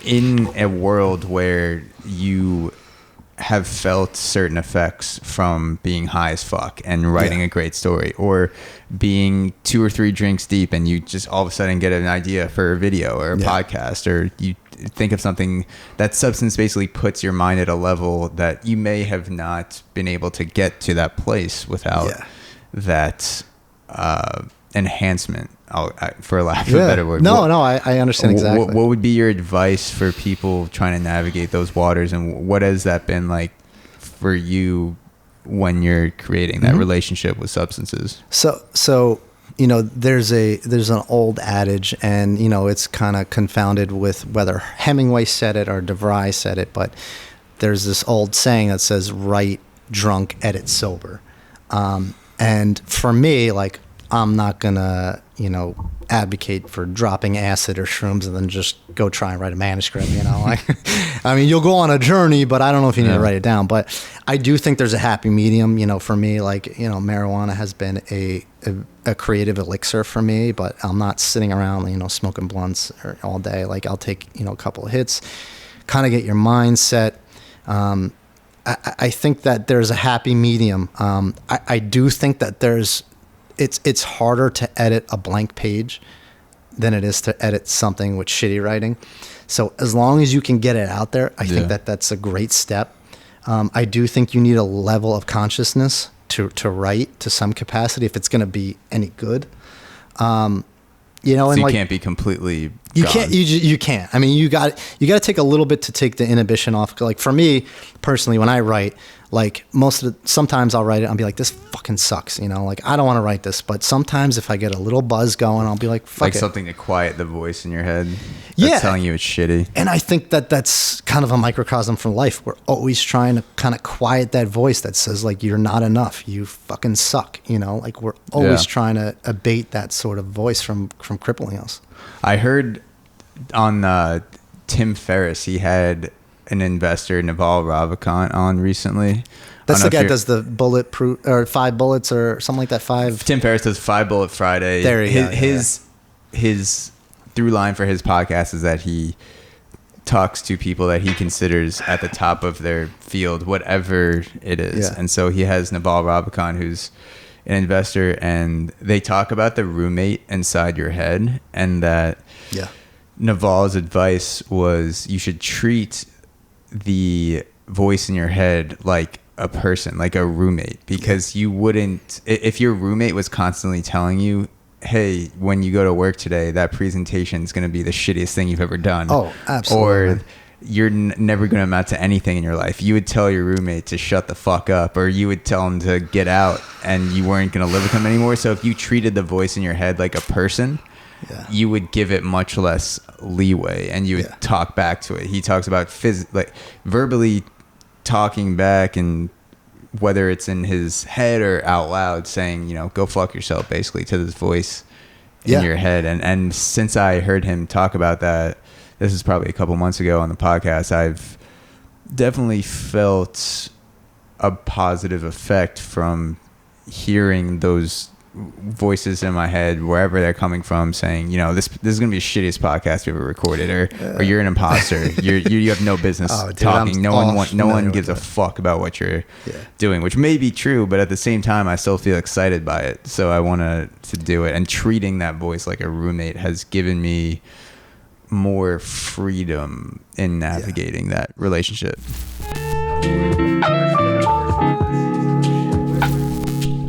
in a world where you have felt certain effects from being high as fuck and writing a great story, or being 2 or 3 drinks deep and you just all of a sudden get an idea for a video or a podcast, or you think of something, that substance basically puts your mind at a level that you may have not been able to get to that place without that enhancement, for lack of a better word. I understand exactly. What would be your advice for people trying to navigate those waters, and what has that been like for you when you're creating that relationship with substances? So you know, there's an old adage, and you know, it's kind of confounded with whether Hemingway said it or DeVry said it, but there's this old saying that says, write drunk, edit sober. And for me, like, I'm not gonna, you know, advocate for dropping acid or shrooms and then just go try and write a manuscript, you know. Like, I mean, you'll go on a journey, but I don't know if you need to write it down. But I do think there's a happy medium, you know. For me, like, you know, marijuana has been a creative elixir for me, but I'm not sitting around, you know, smoking blunts all day. Like, I'll take, you know, a couple of hits, kind of get your mind set. I think that there's a happy medium. I do think that it's harder to edit a blank page than it is to edit something with shitty writing. So as long as you can get it out there, I think that's a great step. I do think you need a level of consciousness to write to some capacity if it's going to be any good. You know, so and you like, can't be completely you gone. can't. You can't. I mean, you got to take a little bit to take the inhibition off. Like, for me personally, when I write, like, sometimes I'll write it, I'll be like, this fucking sucks, you know, like, I don't want to write this. But sometimes if I get a little buzz going, I'll be like, fuck like it. something to quiet the voice in your head that's telling you it's shitty. And I think that that's kind of a microcosm for life. We're always trying to kind of quiet that voice that says, like, you're not enough, you fucking suck, you know, like, we're always trying to abate that sort of voice from crippling us. I heard on Tim Ferriss, he had an investor, Naval Ravikant, on recently. That's the guy that does the bulletproof or 5 bullets or something like that. Tim Ferriss does 5 Bullet Friday. There you go. His through line for his podcast is that he talks to people that he considers at the top of their field, whatever it is. Yeah. And so he has Naval Ravikant, who's an investor, and they talk about the roommate inside your head, and that Naval's advice was you should treat the voice in your head like a person, like a roommate, because you wouldn't, if your roommate was constantly telling you, hey, when you go to work today, that presentation is going to be the shittiest thing you've ever done. Oh, absolutely. Or you're never going to amount to anything in your life. You would tell your roommate to shut the fuck up, or you would tell him to get out, and you weren't going to live with him anymore. So if you treated the voice in your head like a person, you would give it much less leeway, and you would talk back to it. He talks about like verbally talking back, and whether it's in his head or out loud, saying, you know, go fuck yourself, basically, to this voice in your head. And since I heard him talk about that, this is probably a couple months ago on the podcast, I've definitely felt a positive effect from hearing those voices in my head, wherever they're coming from, saying, you know, this is gonna be the shittiest podcast we ever recorded, or you're an imposter. you have no business talking. No one gives a fuck about what you're doing, which may be true, but at the same time, I still feel excited by it. So I want to do it, and treating that voice like a roommate has given me more freedom in navigating that relationship.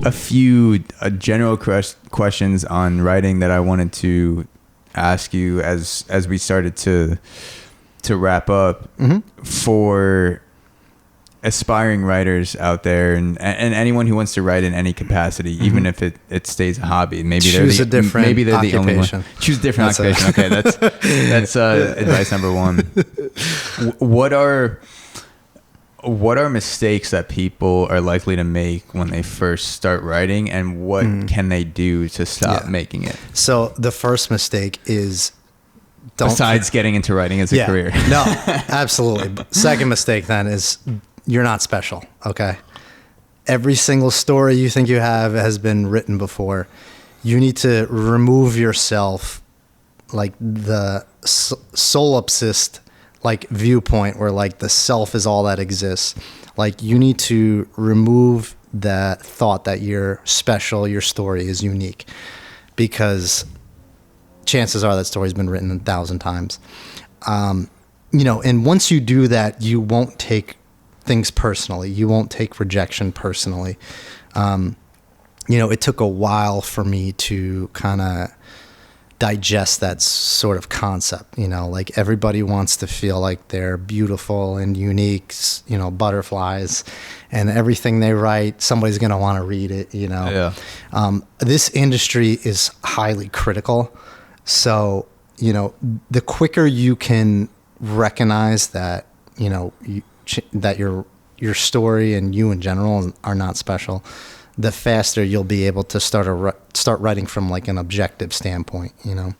A few general questions on writing that I wanted to ask you as we started to wrap up. For aspiring writers out there, and anyone who wants to write in any capacity, even if it stays a hobby. Maybe they're the only one. Choose a different occupation. Okay, that's advice number one. What are mistakes that people are likely to make when they first start writing, and what can they do to stop making it? So the first mistake is besides getting into writing as a career. No, absolutely. Second mistake then is you're not special. Okay. Every single story you think you have has been written before. You need to remove yourself, like the solipsist like viewpoint, where like the self is all that exists. Like, you need to remove that thought that you're special, your story is unique, because chances are that story's been written 1,000 times. You know, and once you do that, you won't take things personally. You won't take rejection personally. You know, it took a while for me to kind of digest that sort of concept. You know, like, everybody wants to feel like they're beautiful and unique, you know, butterflies, and everything they write, somebody's going to want to read it, you know. This industry is highly critical. So, you know, the quicker you can recognize that, you know, that your story and you in general are not special, the faster you'll be able to start writing from like an objective standpoint, you know.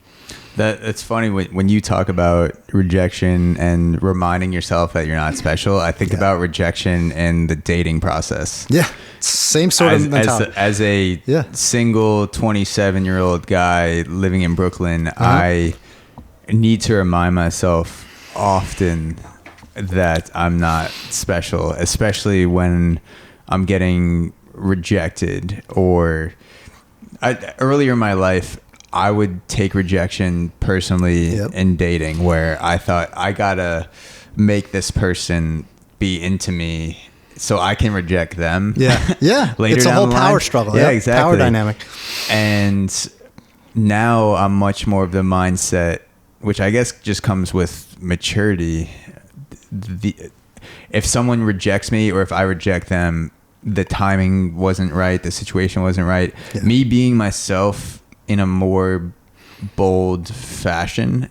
It's funny when you talk about rejection and reminding yourself that you're not special. I think about rejection in the dating process. Yeah, same sort of mentality. As a single 27-year-old guy living in Brooklyn, I need to remind myself often that I'm not special, especially when I'm getting rejected. Or earlier in my life, I would take rejection personally in dating, where I thought, I gotta make this person be into me so I can reject them. Later, it's a whole power struggle. Exactly. Power dynamic. And now I'm much more of the mindset, which I guess just comes with maturity. If someone rejects me, or if I reject them, the timing wasn't right, the situation wasn't right. Me being myself in a more bold fashion,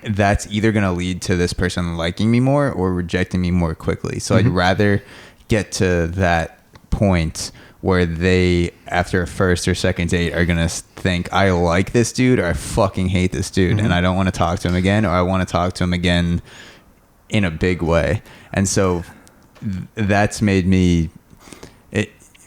that's either going to lead to this person liking me more or rejecting me more quickly. So I'd rather get to that point where they, after a first or second date, are going to think, I like this dude, or I fucking hate this dude, and I don't want to talk to him again, or I want to talk to him again in a big way. And so that's made me,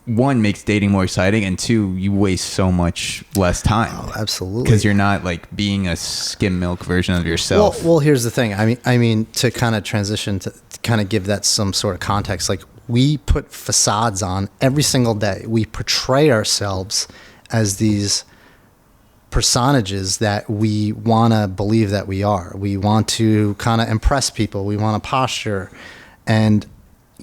one, makes dating more exciting, and two, you waste so much less time. Oh, absolutely. Because you're not like being a skim milk version of yourself. Well, here's the thing. I mean, to kind of transition to kind of give that some sort of context, like, we put facades on every single day. We portray ourselves as these personages that we want to believe that we are. We want to kind of impress people. We want to posture. And,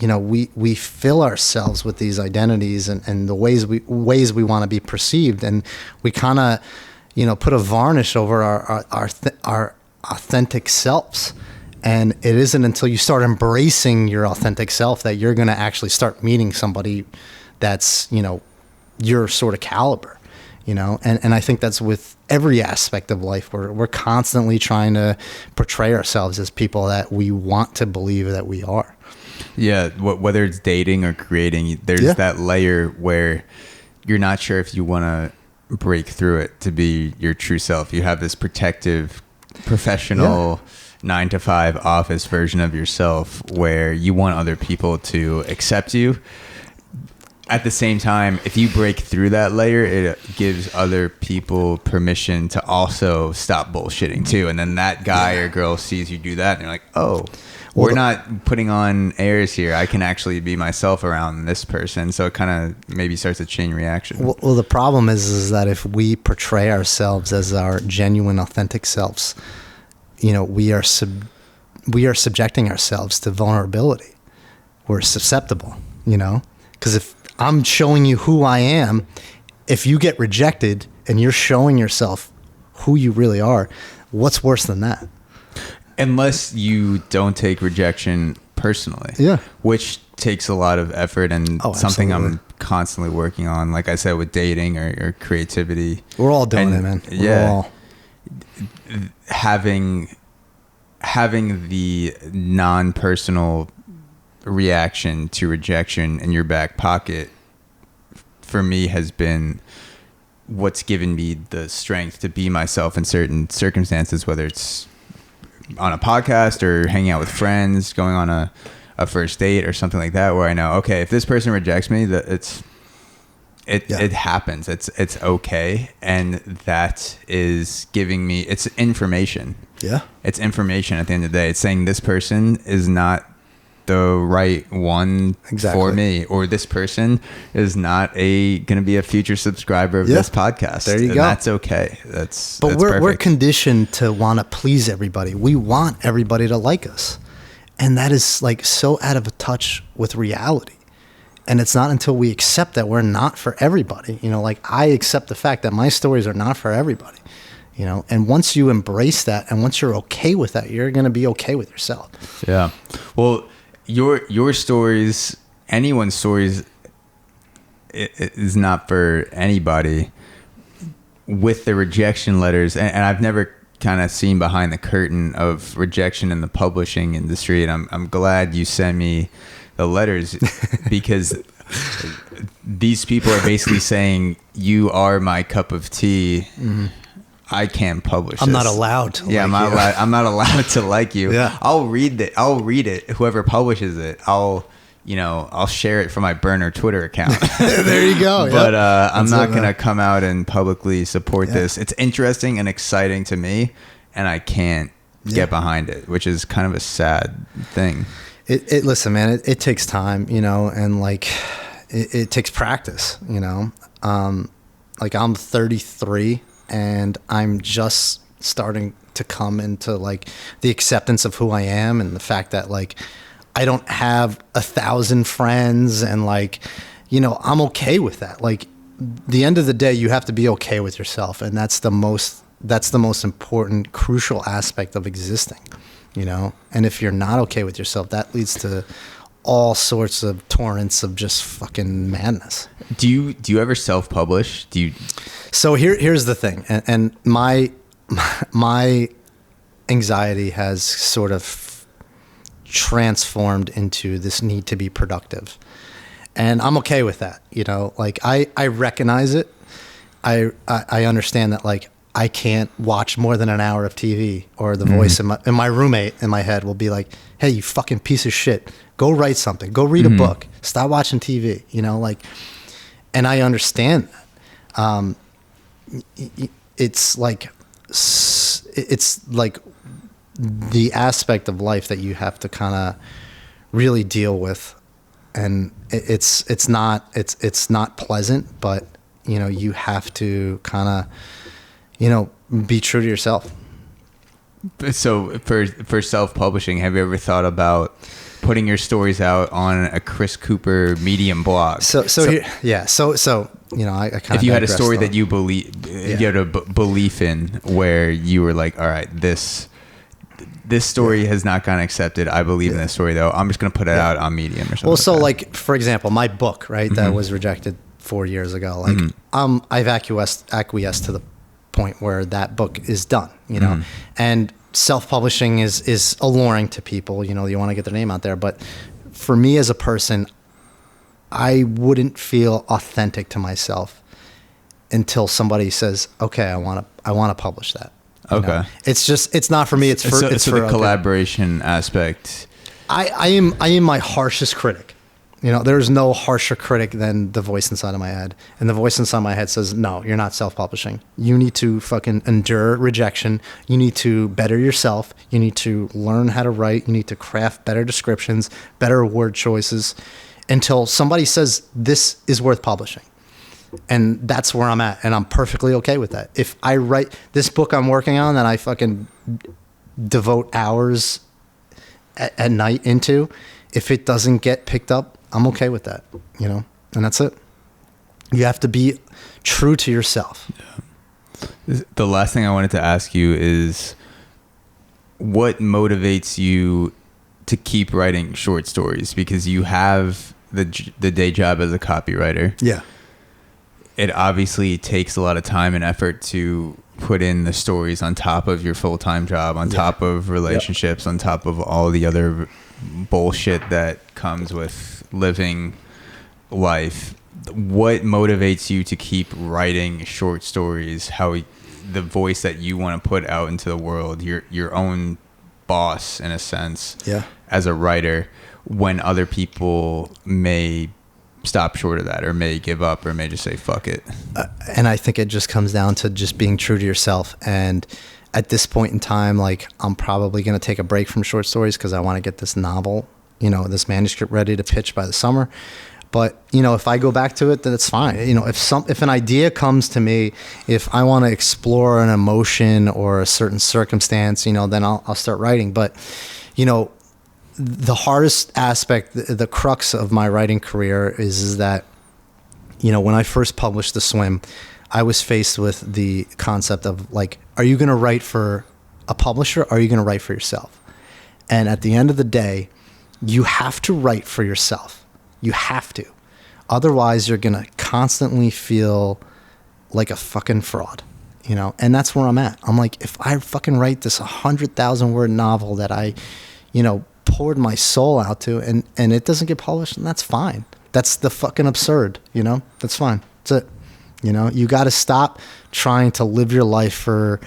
you know, we fill ourselves with these identities and the ways we want to be perceived. And we kind of, you know, put a varnish over our authentic selves. And it isn't until you start embracing your authentic self that you're going to actually start meeting somebody that's, you know, your sort of caliber, you know? And I think that's with every aspect of life. We're constantly trying to portray ourselves as people that we want to believe that we are. Yeah. Whether it's dating or creating, there's that layer where you're not sure if you want to break through it to be your true self. You have this protective, professional 9-to-5 office version of yourself where you want other people to accept you. At the same time, if you break through that layer, it gives other people permission to also stop bullshitting too. And then that guy or girl sees you do that and you're like, oh, we're not putting on airs here. I can actually be myself around this person. So it kind of maybe starts a chain reaction. Well, the problem is that if we portray ourselves as our genuine, authentic selves, you know, we are subjecting ourselves to vulnerability. We're susceptible, you know, because if I'm showing you who I am, if you get rejected and you're showing yourself who you really are, what's worse than that? Unless you don't take rejection personally, which takes a lot of effort and something I'm constantly working on. Like I said, with dating or creativity, we're all doing it, man. Having the non-personal reaction to rejection in your back pocket for me has been what's given me the strength to be myself in certain circumstances, whether it's on a podcast or hanging out with friends, going on a first date or something like that, where I know, okay, if this person rejects me, that it happens. It's okay. And that is giving me, it's information. Yeah. It's information at the end of the day. It's saying this person is not the right one for me, or this person is not going to be a future subscriber of this podcast. There you go. That's okay. But we're conditioned to want to please everybody. We want everybody to like us. And that is like so out of touch with reality. And it's not until we accept that we're not for everybody. You know, like I accept the fact that my stories are not for everybody. You know, and once you embrace that and once you're okay with that, you're going to be okay with yourself. Yeah. Well, your stories, anyone's stories, it is not for anybody. With the rejection letters, and I've never kind of seen behind the curtain of rejection in the publishing industry, and I'm glad you sent me the letters because these people are basically saying, you are my cup of tea. Mm-hmm. I can't publish. I'm not allowed to. Yeah, like I'm not allowed to like you. Yeah. I'll read it. Whoever publishes it, I'll share it from my burner Twitter account. There you go. But I'm not gonna come out and publicly support this. It's interesting and exciting to me, and I can't get behind it, which is kind of a sad thing. Listen, man. It takes time, you know, and like it takes practice, you know. Like I'm 33. And I'm just starting to come into like the acceptance of who I am and the fact that like I don't have 1,000 friends and like, you know, I'm okay with that. Like the end of the day, you have to be okay with yourself. And that's the most important, crucial aspect of existing, you know? And if you're not okay with yourself, that leads to all sorts of torrents of just fucking madness. Do you ever self-publish? So here's the thing, and my anxiety has sort of transformed into this need to be productive, and I'm okay with that. You know, like I recognize it. I understand that like I can't watch more than an hour of TV, or the voice in my roommate in my head will be like, "Hey, you fucking piece of shit, go write something, go read a book, stop watching TV." You know, like, and I understand that. It's like the aspect of life that you have to kind of really deal with and it's not pleasant, but you have to kind of be true to yourself. So for self-publishing, have you ever thought about putting your stories out on a Chris Cooper Medium blog? So I kind of, if you had a story that you believe, you had a belief in, where you were like, all right, this story has not gotten accepted. I believe in this story, though. I'm just going to put it out on Medium or something. Well, so like for example, my book, right, that was rejected 4 years ago. Like, I've acquiesced to the point where that book is done. And self-publishing is alluring to people. You want to get their name out there, but for me as a person, I wouldn't feel authentic to myself until somebody says, "Okay, I want to publish that." It's not for me. It's for the collaboration aspect. I am my harshest critic. There's no harsher critic than the voice inside of my head. And the voice inside my head says, no, you're not self-publishing. You need to fucking endure rejection. You need to better yourself. You need to learn how to write. You need to craft better descriptions, better word choices, until somebody says this is worth publishing. And that's where I'm at. And I'm perfectly okay with that. If I write this book I'm working on that I fucking devote hours at night into, if it doesn't get picked up, I'm okay with that, and that's it. You have to be true to yourself. Yeah. The last thing I wanted to ask you is, what motivates you to keep writing short stories? Because you have the day job as a copywriter. Yeah. It obviously takes a lot of time and effort to put in the stories on top of your full-time job, on top of relationships, on top of all the other bullshit that comes with living life. What motivates you to keep writing short stories? The voice that you want to put out into the world, your own boss in a sense, as a writer, when other people may stop short of that, or may give up, or may just say fuck it. And I think it just comes down to just being true to yourself. And at this point in time, like, I'm probably going to take a break from short stories because I want to get this novel, this manuscript ready to pitch by the summer. But, if I go back to it, then it's fine. If an idea comes to me, if I want to explore an emotion or a certain circumstance, then I'll start writing. But, the hardest aspect, the crux of my writing career is that, when I first published The Swim, I was faced with the concept of, like, are you going to write for a publisher, or are you going to write for yourself? And at the end of the day, you have to write for yourself. You have to. Otherwise, you're going to constantly feel like a fucking fraud, And that's where I'm at. I'm like, if I fucking write this 100,000 word novel that I, poured my soul out to, and it doesn't get published, and that's fine. That's the fucking absurd, That's fine. That's it. You got to stop trying to live your life for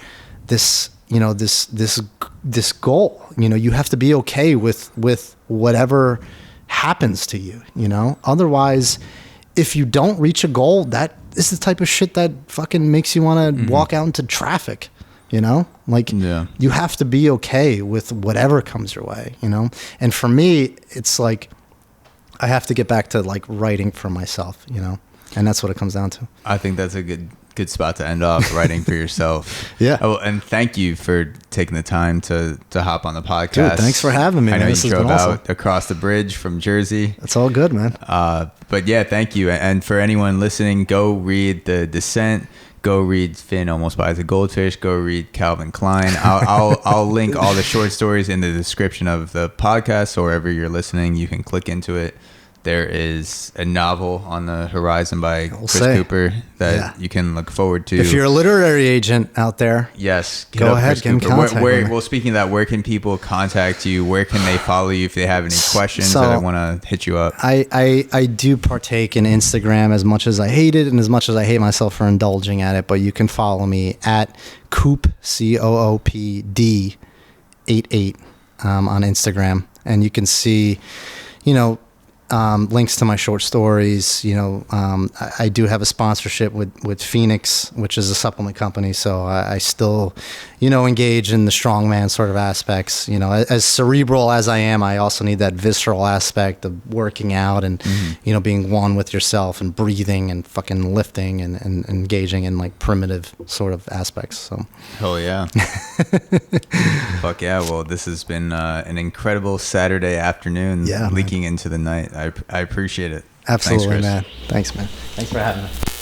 this, this goal. You have to be okay with whatever happens to you, Otherwise, if you don't reach a goal, that is the type of shit that fucking makes you want to walk out into traffic. You have to be okay with whatever comes your way, And for me, it's like, I have to get back to like writing for myself, and that's what it comes down to. I think that's a good spot to end off, writing for yourself. Yeah. Oh, and thank you for taking the time to hop on the podcast. Dude, thanks for having me. I know man. you drove out across the bridge from Jersey. It's all good, man. But yeah, thank you. And for anyone listening, go read The Descent. Go read Finn Almost Buys a Goldfish. Go read Calvin Klein. I'll link all the short stories in the description of the podcast, so wherever you're listening, you can click into it. There is a novel on the horizon by Chris Cooper that you can look forward to. If you're a literary agent out there, yes, go ahead, get in contact. Well, speaking of that, where can people contact you? Where can they follow you if they have any questions that I want to hit you up? I do partake in Instagram as much as I hate it and as much as I hate myself for indulging at it. But you can follow me at Coop, COOPD 88 on Instagram, and you can see, links to my short stories. I do have a sponsorship with Phoenix, which is a supplement company. So I still, engage in the strongman sort of aspects. As cerebral as I am, I also need that visceral aspect of working out and, being one with yourself and breathing and fucking lifting and engaging in like primitive sort of aspects. So. Hell yeah. Fuck yeah. Well, this has been an incredible Saturday afternoon leaking into the night. I appreciate it. Absolutely, Thanks, Chris. man. Thanks, man. Thanks for having me.